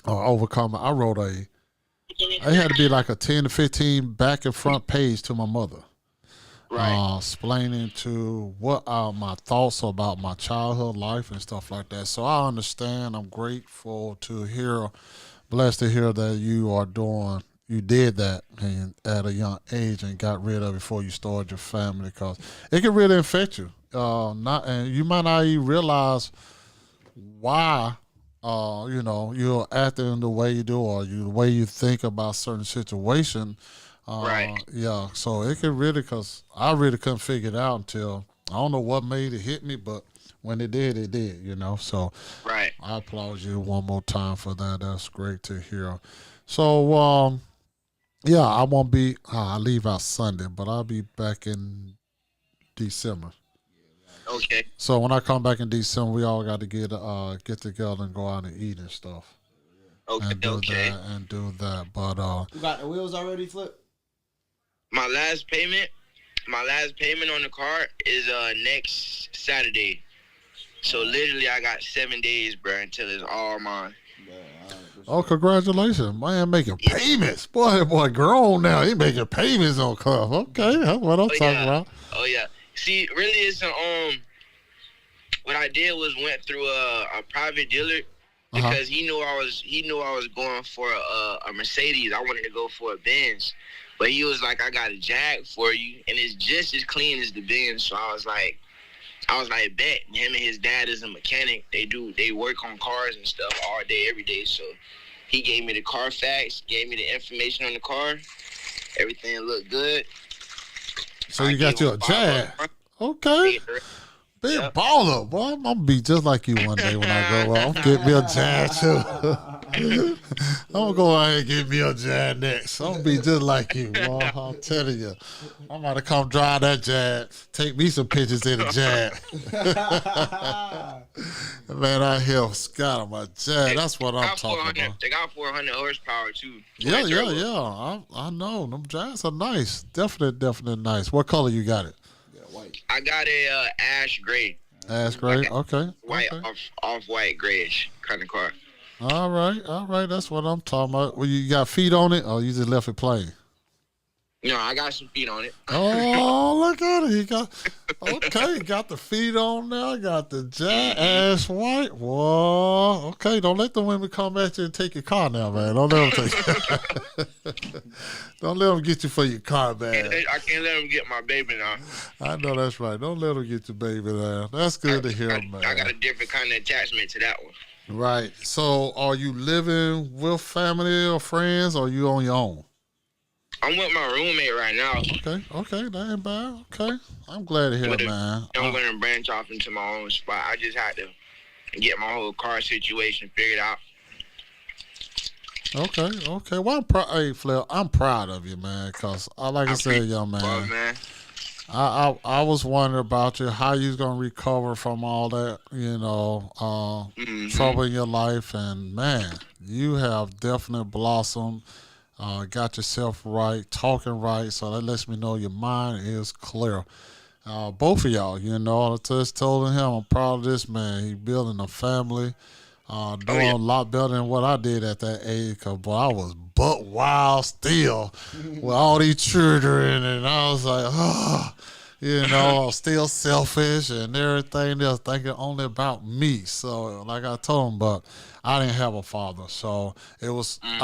overcome, I wrote it had to be like a 10 to 15 back and front page to my mother. Right. Explaining to what are my thoughts about my childhood life and stuff like that. So I understand. I'm grateful to hear, blessed to hear that you did that at a young age and got rid of it before you started your family, because it can really affect you. And you might not even realize why. You're acting the way you do, or the way you think about certain situation. Right. Yeah, so it can really, because I really couldn't figure it out until, I don't know what made it hit me, but when it did, So Right. I applaud you one more time for that. That's great to hear. So, yeah, I won't be, I leave out Sunday, but I'll be back in December. Okay. So when I come back in December, we all got to get together and go out and eat and stuff. Okay. And do Okay. that and do that. But You got the wheels already flipped? My last payment on the car is next Saturday. So literally, I got 7 days, bro, until it's all mine. oh, congratulations, man! Making payments, boy. That boy grown now. He making payments on club. Okay, that's what I'm talking about. Oh yeah. See, really, it's what I did was went through a private dealer because he knew I was going for a Mercedes. I wanted to go for a Benz, but he was like, I got a Jag for you, and it's just as clean as the Benz. So I was like, bet. Him and his dad is a mechanic. They work on cars and stuff all day, every day. So he gave me the Carfax, gave me the information on the car. Everything looked good. So you got you a Jag. Okay. Big baller, boy. I'm gonna be just like you one day when I grow up. I'm gonna get me a Jag too. I'm gonna go out and get me a Jag next. I'm gonna be just like you, boy. I'm telling you. I'm about to come drive that Jag. Take me some pictures in the Jag. Man, I hear Scott on my Jag. That's what I'm talking about. They got 400 horsepower too. Yeah. I know. Them Jags are nice. Definitely nice. What color you got it? I got a ash gray. Ash gray. Okay. White, okay. off-white grayish kind of car. All right. That's what I'm talking about. Well, you got feet on it, or you just left it plain? No, I got some feet on it. Oh, look at it. He got the feet on there. Got the ash white. Whoa. Okay, don't let the women come at you and take your car now, man. Don't let them take Don't let them get you for your car, man. I can't let them get my baby now. I know that's right. Don't let them get your baby there. That's good to hear, man. I got a different kind of attachment to that one. Right. So, are you living with family or friends, or are you on your own? I'm with my roommate right now. Okay, that ain't bad. Okay, I'm glad to hear it, man. I'm going to branch off into my own spot. I just had to get my whole car situation figured out. Okay. Well, I'm proud. Hey, Flair, I'm proud of you, man. Cause like I said, young man, I was wondering about you, how you was gonna recover from all that, trouble in your life, and man, you have definitely blossomed. Got yourself right, talking right, so that lets me know your mind is clear. Both of y'all, I just told him I'm proud of this man. He building a family, doing a lot better than what I did at that age. Cause boy, I was butt wild still with all these children, and I was like, still selfish and everything else, thinking only about me. So, like I told him, but I didn't have a father, so I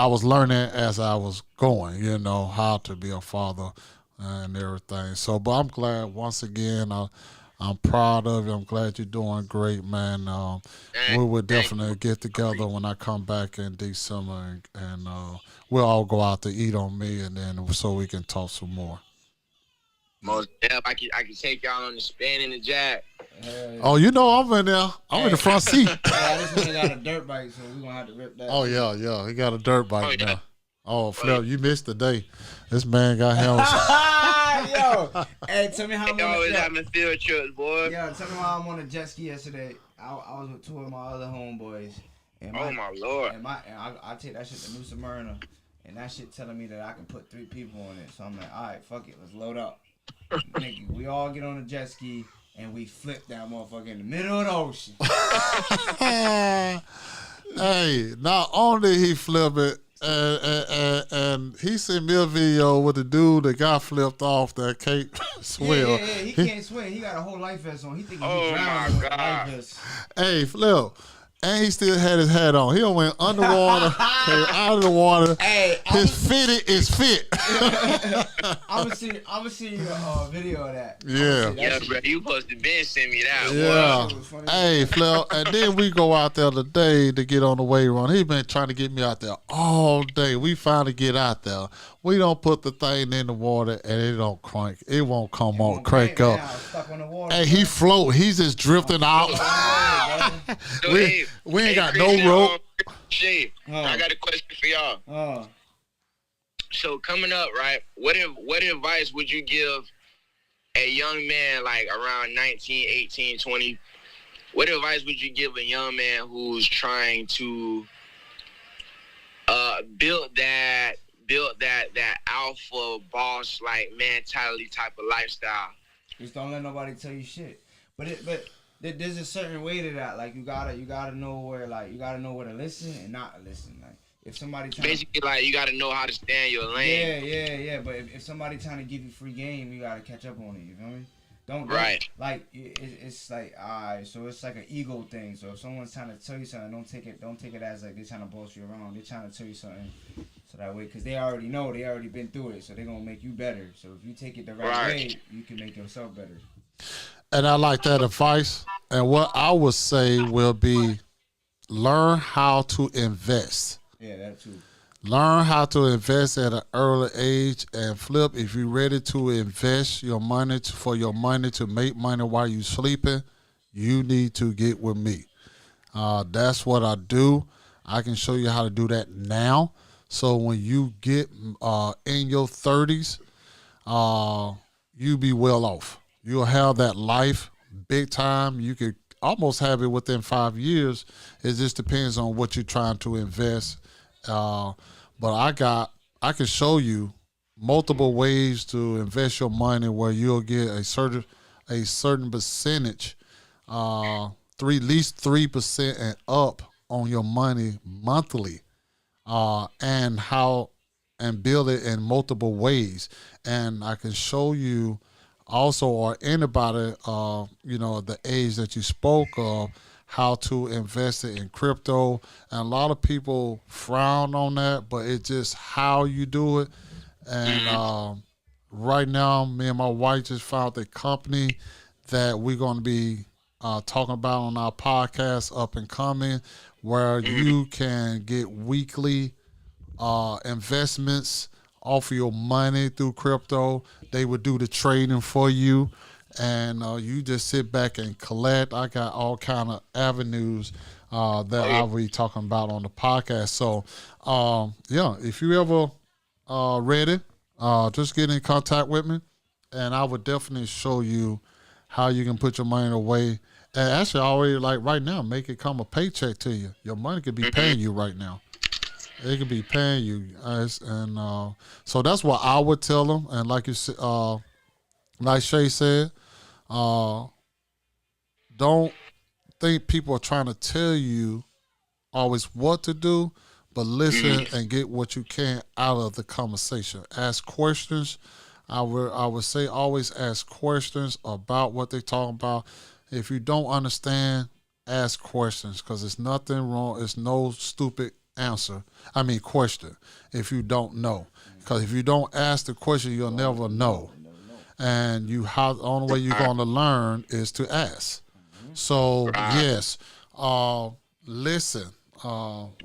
was learning as I was going, how to be a father and everything. So, but I'm glad once again. I'm proud of you. I'm glad you're doing great, man. We will definitely get together when I come back in December, and we'll all go out to eat on me, and then so we can talk some more. Most I can take y'all on the spin in the Jag. Oh, I'm in there. I'm in the front seat. This nigga got a dirt bike, so we're going to have to rip that. Oh, yeah. He got a dirt bike now. Oh, Flip, you missed the day. This man got him. Yo, hey, tell me how I'm always having field trips, boy. Yo, tell me how I'm on a jet ski yesterday. I was with two of my other homeboys. And my Lord. And I take that shit to New Smyrna, and that shit telling me that I can put 3 people on it. So I'm like, all right, fuck it, let's load up. Nigga, we all get on a jet ski. and we flipped that motherfucker in the middle of the ocean. Hey, not only he flip it, and he sent me a video with the dude that got flipped off that Cape swell. Yeah. He can't swim. He got a whole life vest on. He thinking Oh, he my drowning with a God. life vest. Hey, Flip. And he still had his hat on. He done went underwater, came out of the water. Hey, His fitted is fit. I'm gonna see a video of that. Yeah. Yeah, bro, you supposed to been send me that. Boy. Yeah. It was funny. Hey, Flip. And then we go out there today to get on the wave run. He been trying to get me out there all day. We finally get out there. We don't put the thing in the water and it don't crank. It won't come on, crank up. Now, stuck on the water. Hey, he float. He's just drifting out. So, We ain't got Chris, no rope. Shay, I got a question for y'all. So coming up, right? What advice would you give a young man like around 19, 18, 20? What advice would you give a young man who's trying to build that alpha boss like mentality type of lifestyle? Just don't let nobody tell you shit. But there's a certain way to that. Like you gotta know where to listen and not listen. Like if somebody Basically, like you got to know how to stand your lane. Yeah. But if somebody trying to give you free game, you gotta catch up on it. You feel me? Don't Right. Like it's like alright. So it's like an ego thing. So if someone's trying to tell you something, don't take it as like they're trying to boss you around. They're trying to tell you something. So that way, because they already know, they already been through it, so they're going to make you better. So if you take it the right way, you can make yourself better. And I like that advice. And what I would say will be learn how to invest. Yeah, that too. Learn how to invest at an early age. And Flip, if you're ready to invest your money for your money to make money while you're sleeping, you need to get with me. That's what I do. I can show you how to do that now. So when you get in your 30s, you be well off. You'll have that life big time. You could almost have it within 5 years. It just depends on what you're trying to invest. But I can show you multiple ways to invest your money where you'll get a certain percentage, at least 3% and up on your money monthly. And build it in multiple ways. And I can show you also, or anybody, the age that you spoke of, how to invest it in crypto. And a lot of people frown on that, but it's just how you do it. And right now, me and my wife just found a company that we're going to be talking about on our podcast, Up and Coming, where you can get weekly investments off of your money through crypto. They would do the trading for you, and you just sit back and collect. I got all kind of avenues that I'll be talking about on the podcast. So, if you ever ready, just get in contact with me, and I would definitely show you how you can put your money away. And actually, I already, like right now, make it come a paycheck to you. Your money could be paying you right now. It could be paying you, guys. And so that's what I would tell them. And like you said, like Shay said, don't think people are trying to tell you always what to do, but listen and get what you can out of the conversation. Ask questions. I would say always ask questions about what they're talking about. If you don't understand, ask questions, because it's nothing wrong. It's no stupid question if you don't know. Because if you don't ask the question, you'll never know. And the only way you're going to learn is to ask. So, yes, listen.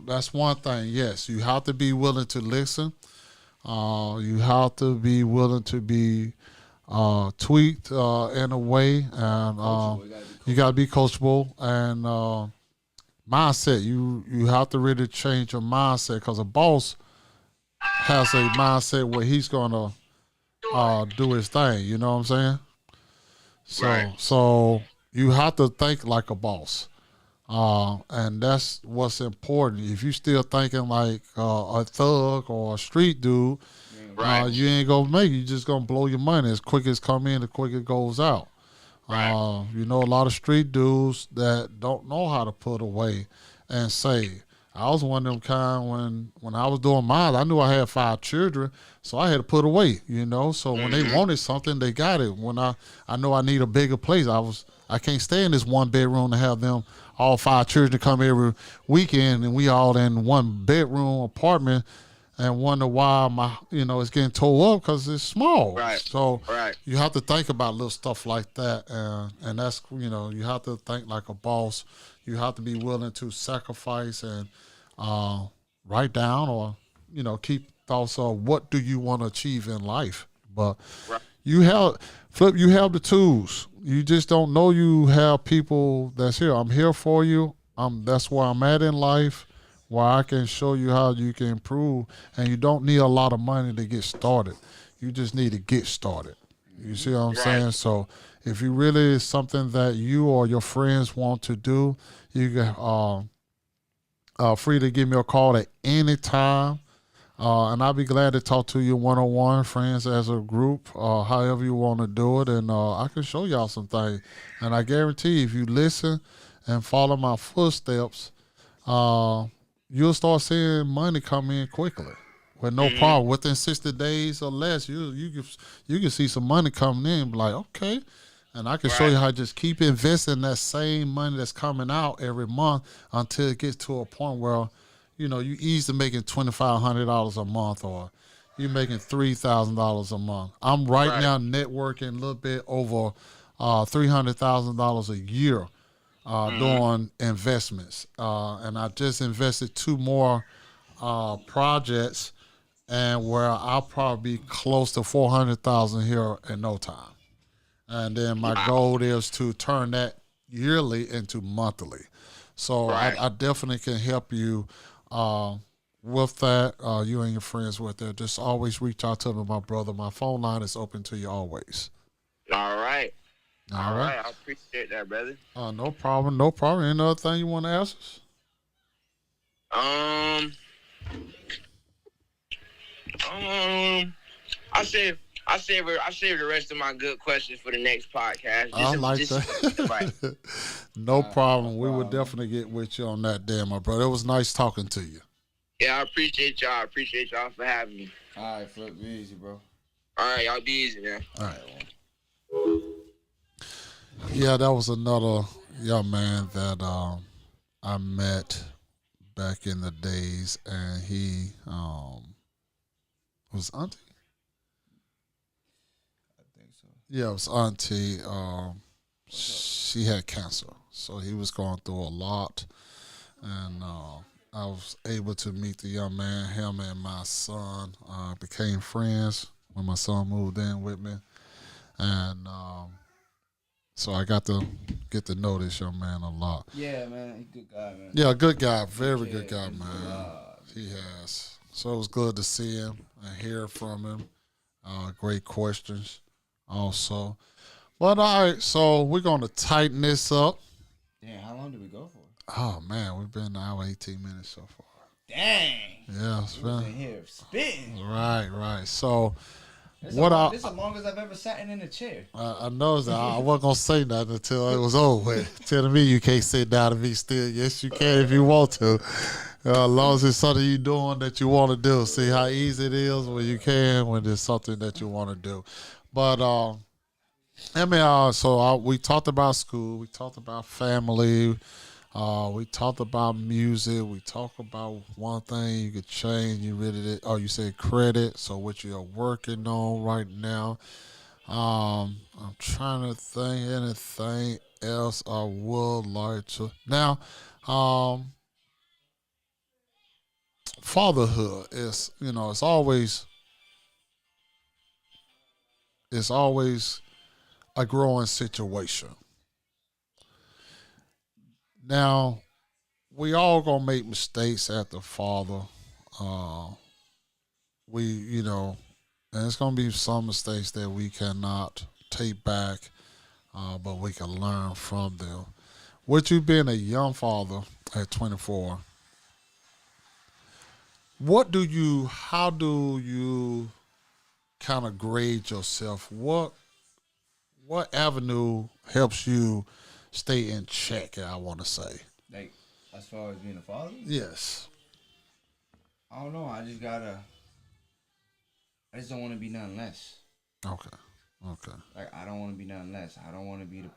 That's one thing. Yes, you have to be willing to listen. You have to be willing to be tweaked in a way, and you got to be coachable, and mindset. You have to really change your mindset, because a boss has a mindset where he's gonna do his thing. You know what I'm saying? So you have to think like a boss, and that's what's important. If you still thinking like a thug or a street dude, you ain't gonna make it. You just gonna blow your money as quick as come in, as quick as goes out. Right. You know, a lot of street dudes that don't know how to put away and save. I was one of them kind when I was doing mine. I knew I had 5 children, so I had to put away. You know, so when they wanted something, they got it. When I know I need a bigger place, I can't stay in this one bedroom to have them all 5 children come every weekend and we all in one bedroom apartment and wonder why it's getting tore up because it's small. Right. So Right. you have to think about little stuff like that, and that's you have to think like a boss. You have to be willing to sacrifice and write down or keep thoughts of what do you want to achieve in life. But Right. you have the tools. You just don't know you have people that's here. I'm here for you. That's where I'm at in life, where I can show you how you can improve. And you don't need a lot of money to get started. You just need to get started. You see what I'm saying? So if you really is something that you or your friends want to do, you can free to give me a call at any time. And I'll be glad to talk to you one-on-one, friends as a group, however you want to do it. And I can show y'all some things. And I guarantee if you listen and follow my footsteps, you'll start seeing money come in quickly with no problem. Within 60 days or less, you can see some money coming in. Be like, okay. And I can show you how to just keep investing that same money that's coming out every month until it gets to a point where you easily making $2,500 a month, or you making $3,000 a month. I'm right now networking a little bit over $300,000 a year doing investments, and I just invested 2 more projects, and where I'll probably be close to $400,000 here in no time. And then my goal is to turn that yearly into monthly. So I definitely can help you with that, you and your friends with that. Just always reach out to me, my brother. My phone line is open to you always. All right. All right. I appreciate that, brother. No problem. No problem. Any other thing you want to ask us? I save the rest of my good questions for the next podcast. I like that. Right. No problem. We will definitely get with you on that, my brother. It was nice talking to you. Yeah, I appreciate y'all. I appreciate y'all for having me. All right, Flip, be easy, bro. All right, y'all be easy, man. All right. Yeah, that was another young man that I met back in the days, and he was auntie. Yeah, it was auntie. She had cancer, so he was going through a lot, and I was able to meet the young man. Him and my son became friends when my son moved in with me, and so I got to get to know this young man a lot. Yeah, man, he's a good guy, man. Yeah, good guy, very good guy, man. He has. So it was good to see him and hear from him. Great questions. Also, but all right, so we're gonna tighten this up. Damn, how long did we go for? Oh man, we've been an hour 18 minutes so far. Dang. Yeah, it's been in here spitting. right. So This what is the longest I've ever sat in a chair. I know that I wasn't gonna say nothing until it was over with. Telling me you can't sit down and be still. Yes, you can if you want to. As long as it's something you're doing that you want to do. See how easy it is when you can, when it's something that you want to do. But we talked about school, we talked about family, we talked about music, we talked about one thing you could change. You said credit. So what you're working on right now. I'm trying to think anything else I would like to now. Fatherhood is, it's always a growing situation. Now, we all gonna make mistakes at the father. And it's gonna be some mistakes that we cannot take back, but we can learn from them. With you being a young father at 24, how do you kind of grade yourself? What what avenue helps you stay in check? I want to say. Like, as far as being a father, Yes. I don't know. I just don't want to be nothing less. Okay. Okay. Like, I don't want to be nothing less. I don't want to be the.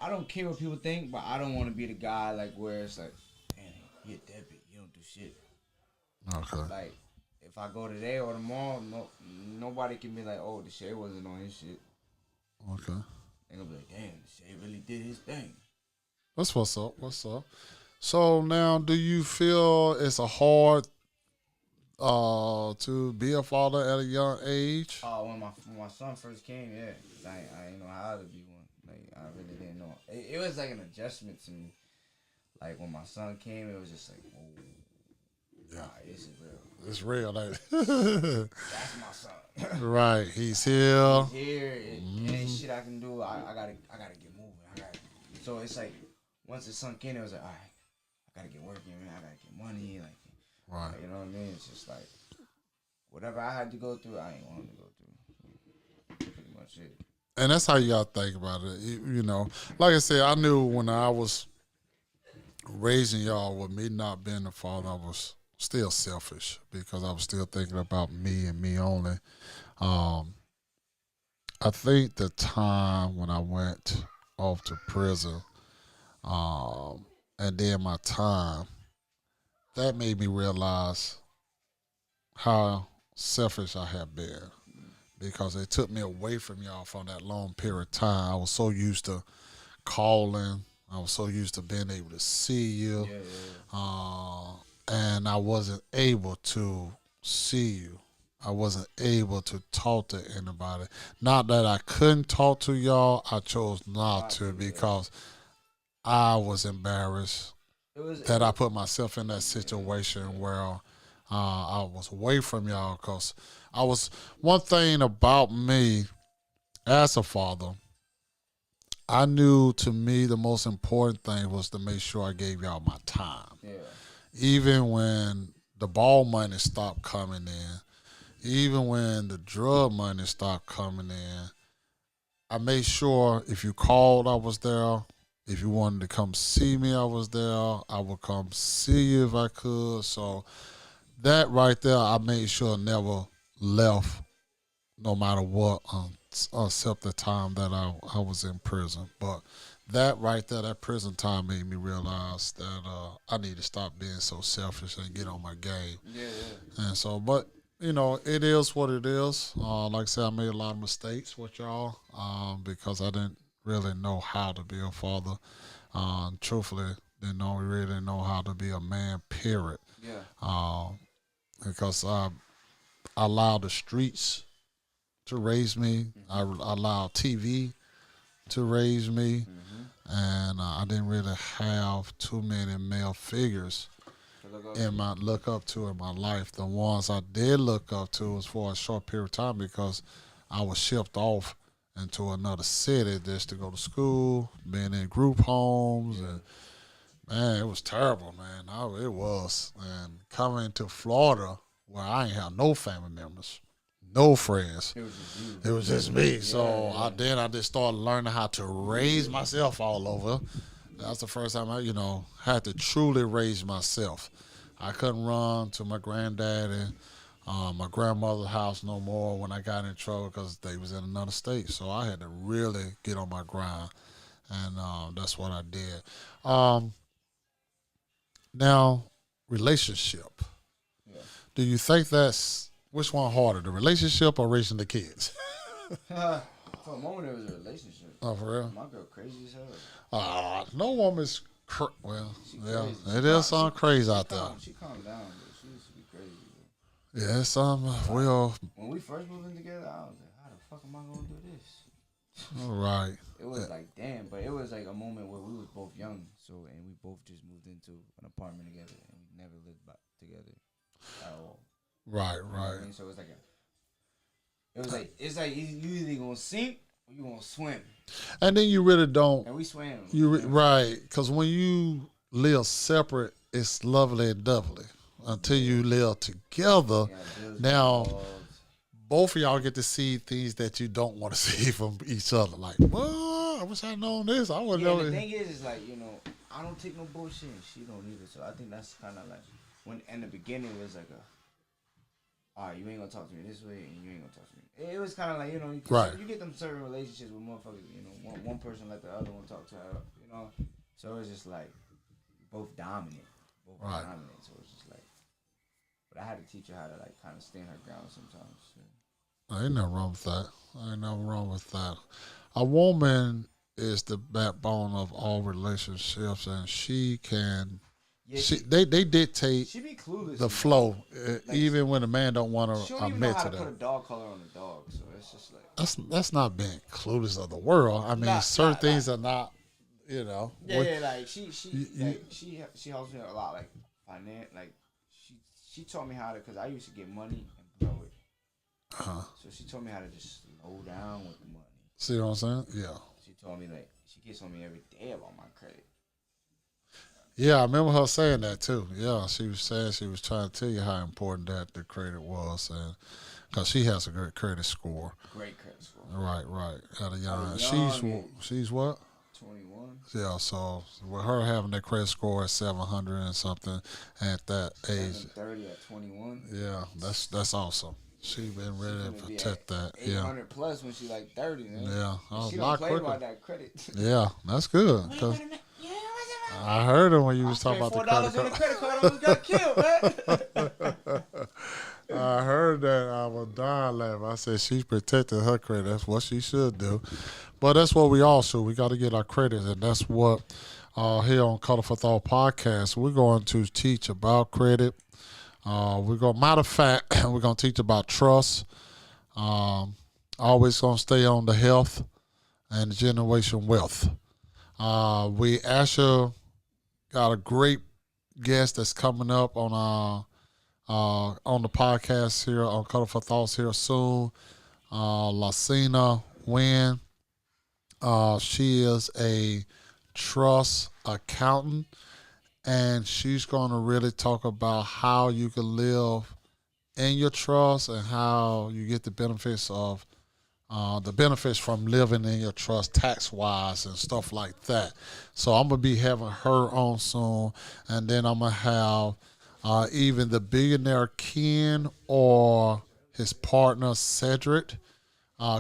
I don't care what people think, but I don't want to be the guy like where it's like, man, you a deadbeat. You don't do shit. Okay. Like, if I go today or tomorrow, nobody can be like, oh, the Shay wasn't on his shit. Okay. They gonna be like, damn, the Shay really did his thing. That's what's up. What's up? So now, do you feel it's a hard to be a father at a young age? When my son first came, yeah, 'cause I didn't know how to be one. Like, I really didn't know. It was like an adjustment to me. Like, when my son came, it was just like, oh, Yeah. this is real. It's real. Like, That's my son. right. He's here. Here, it ain't shit I can do. I gotta get moving. So it's like, once it sunk in, it was like, all right, I gotta get working, man. I gotta get money, like, Right. you know what I mean? It's just like, whatever I had to go through, I ain't wanting to go through. Pretty much it. And that's how you gotta think about it. You know, like I said, I knew when I was raising y'all with me not being a father, I was still selfish because I was still thinking about me and me only. I think the time when I went off to prison, and then my time, that made me realize how selfish I have been because it took me away from y'all for that long period of time. I was so used to calling. I was so used to being able to see you. And I wasn't able to see you. I wasn't able to talk to anybody. Not that I couldn't talk to y'all. I chose not to because I was embarrassed that I put myself in that situation where I was away from y'all because one thing about me as a father, I knew to me the most important thing was to make sure I gave y'all my time. Yeah. Even when the ball money stopped coming in, even when the drug money stopped coming in, I made sure if you called, I was there. If you wanted to come see me, I was there. I would come see you if I could. So that right there, I made sure I never left no matter what, except the time that I was in prison. But that right there, that prison time made me realize that I need to stop being so selfish and get on my game. Yeah. And so, but, you know, it is what it is. Like I said, I made a lot of mistakes with y'all because I didn't really know how to be a father. Truthfully, really know how to be a man, period. Yeah. Because I allowed the streets to raise me. I allowed TV to raise me. And I didn't really have too many male figures look up to in my life. The ones I did look up to was for a short period of time because I was shipped off into another city just to go to school, being in group homes, and man, it was terrible, man. It was. And coming to Florida where I ain't have no family members, no friends. It was just me. So I just started learning how to raise myself all over. That's the first time I, had to truly raise myself. I couldn't run to my granddaddy, my grandmother's house no more when I got in trouble because they was in another state. So I had to really get on my grind, and that's what I did. Now, relationship. Yeah. Do you think which one harder, the relationship or raising the kids? For a moment, it was a relationship. Oh, for real? My girl crazy as hell. No woman's well, She yeah, crazy. it is something crazy out there. She calmed down, but she used to be crazy. Yeah, it's something. Well, When we first moved in together, I was like, how the fuck am I gonna do this? all right. It was like, damn, but it was like a moment where we was both young, and we both just moved into an apartment together, and we never lived together at all. Right, You know what I right. mean? So it's like you either gonna sink or you gonna swim, And then you really don't. and we swam. Right, because when you live separate, it's lovely and doubly until you live together. Yeah, bills, Now, dogs. both of y'all get to see things that you don't want to see from each other. Like, well, I wish I'd known this. I would Yeah, know. the thing is like, you know, I don't take no bullshit and she don't either. So I think that's kind of like, when in the beginning it was like a, all right, you ain't gonna talk to me this way and you ain't gonna talk to me. It was kind of like, you know, Right. you get them certain relationships with motherfuckers, you know, one person let the other one talk to her, you know. So it's just like, both dominant. Right. Dominant. So it's just like, but I had to teach her how to like kind of stand her ground sometimes. So. Ain't nothing wrong with that. Ain't nothing wrong with that. A woman is the backbone of all relationships, and she can. Yeah, They dictate she be clueless. the flow, Like, even when a man don't want she to don't even know admit how to to put a that. dog collar on a dog. So it's just like. That's not being clueless of the world. I mean, certain things are not. You know. Yeah, like she helps me a lot, like like she taught me how to, cause I used to get money and blow it. So she taught me how to just slow down with the money. See what I'm saying? Yeah. She told me like she gets on me every day about my credit. Yeah, I remember her saying that too. Yeah, she was saying she was trying to tell you how important that the credit was, and because she has a great credit score. Great credit score. Right. At a young, young she's what? 21. Yeah, so with her having that credit score at 700 and something at that age, 30 at 21. yeah, that's awesome. She been ready to protect that. 800 plus when she like 30, man. Yeah, She a don't lot play quicker. about that credit. Yeah, that's good. 'Cause I heard it when you was talking about the $4 credit on the card. credit card, I almost got killed, man. I heard that. I was dying laughing. I said she's protecting her credit. That's what she should do. But that's what we all should. We got to get our credit, and that's what here on Color for Thought podcast we're going to teach about credit. Matter of fact, we're going to teach about trust. Always going to stay on the health and generation wealth. We actually got a great guest that's coming up on the podcast here on Color for Thoughts here soon. Lacina Wynn. She is a trust accountant, and she's going to really talk about how you can live in your trust and how you get the benefits from living in your trust tax wise and stuff like that. So I'm gonna be having her on soon, and then I'm gonna have even the billionaire Ken or his partner Cedric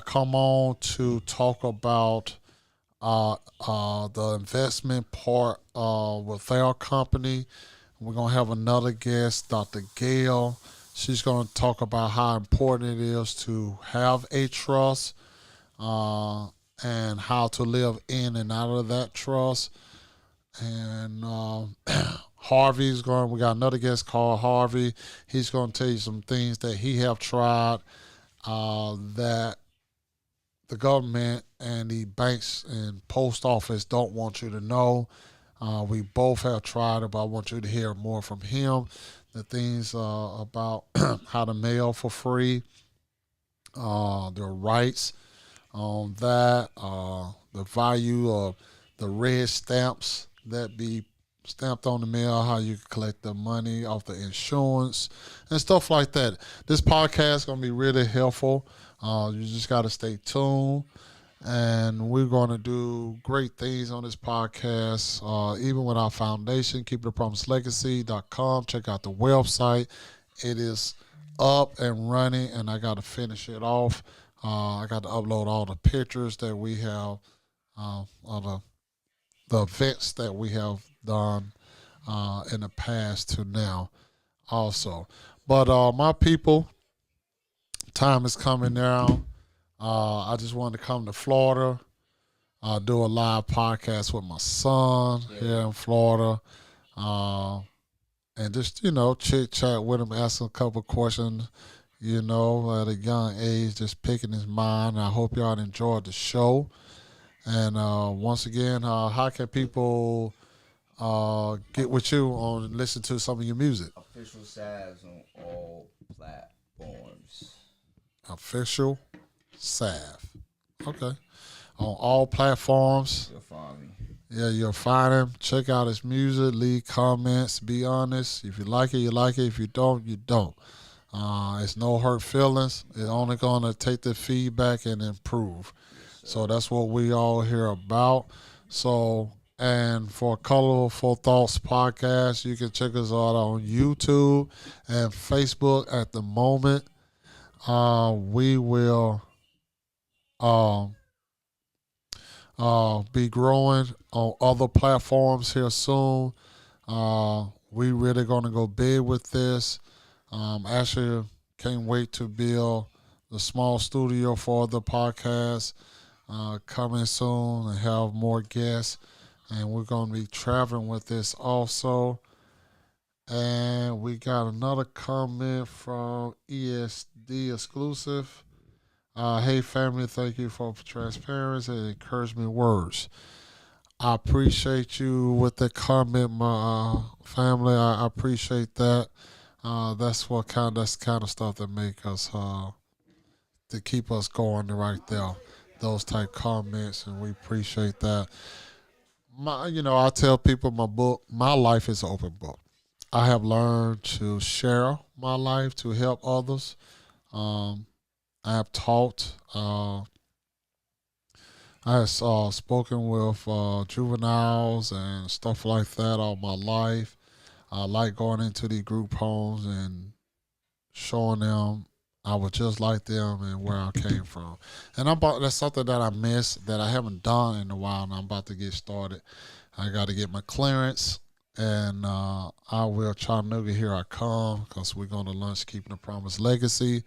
come on to talk about the investment part with their company. We're going to have another guest, Dr. Gail. She's going to talk about how important it is to have a trust and how to live in and out of that trust. And we got another guest called Harvey. He's going to tell you some things that he have tried that the government and the banks and post office don't want you to know. We both have tried it, but I want you to hear more from him. The things about how to mail for free, the rights on that, the value of the red stamps that be stamped on the mail, how you collect the money off the insurance and stuff like that. This podcast is going to be really helpful. You just got to stay tuned, and we're going to do great things on this podcast, even with our foundation, keepingthepromiselegacy.com. Check out the website. It is up and running, and I got to finish it off. I got to upload all the pictures that we have, all the events that we have done in the past to now also. But my people, time is coming now. I just wanted to come to Florida, do a live podcast with my son here in Florida, and just, chit chat with him, ask him a couple questions, at a young age, just picking his mind. I hope y'all enjoyed the show. And once again, how can people get with you on listen to some of your music? Official Salves on all platforms. Official Salve. Okay. On all platforms. You'll find me. Yeah, you'll find him. Check out his music. Leave comments. Be honest. If you like it, you like it. If you don't, you don't. It's no hurt feelings. It's only going to take the feedback and improve. So that's what we all here about. So, and for Colorful Thoughts podcast, you can check us out on YouTube and Facebook at the moment. We will be growing on other platforms here soon. We really going to go big with this. Actually, can't wait to build the small studio for the podcast coming soon and have more guests. And we're going to be traveling with this also. And we got another comment from ESD Exclusive. Hey, family, thank you for transparency and encouragement words. I appreciate you with the comment, my family. I appreciate that. That's kind of stuff that make us to keep us going right there. Those type comments, and we appreciate that. I tell people my life is an open book. I have learned to share my life to help others. I have taught. I have spoken with juveniles and stuff like that all my life. I like going into the group homes and showing them I was just like them and where I came from. And that's something that I miss that I haven't done in a while, and I'm about to get started. I got to get my clearance, and I will Chattanooga, here I come, because we're going to launch Keeping the Promise Legacy.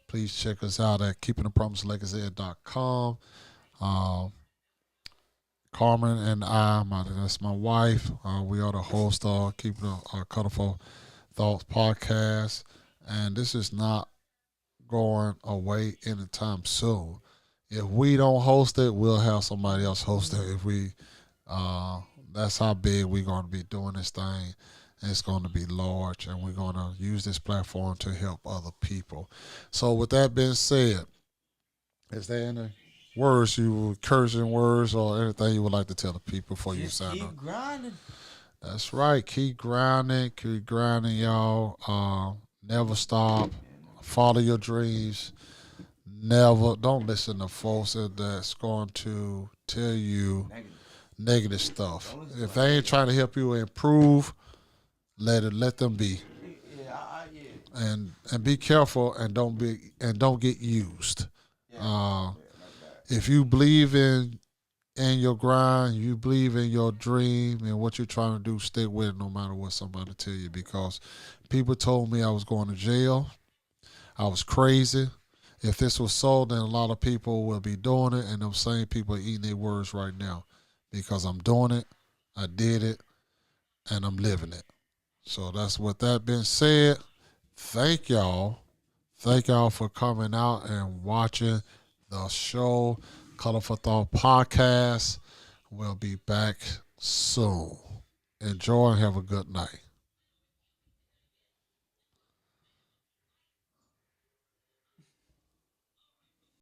Please check us out at keepingthepromiselegacy.com. Carmen and that's my wife. We are the host of Keeping the Colorful Thoughts podcast, and this is not going away anytime soon. If we don't host it, we'll have somebody else host it. If we, that's how big we're going to be doing this thing. It's going to be large, and we're going to use this platform to help other people. So with that being said, is there any words encouraging words or anything you would like to tell the people before you sign up? Keep grinding. That's right. Keep grinding, y'all. Never stop. Follow your dreams. Don't listen to folks that's going to tell you negative stuff. If they ain't trying to help you improve, let them be. And be careful and don't get used. If you believe in your grind, you believe in your dream and what you're trying to do, stick with it no matter what somebody tell you, because people told me I was going to jail. I was crazy. If this was so, then a lot of people will be doing it, and them same people are eating their words right now, because I'm doing it, I did it, and I'm living it. So that's what that being said. Thank y'all. Thank y'all for coming out and watching the show, Colorful Thought Podcast. We'll be back soon. Enjoy and have a good night.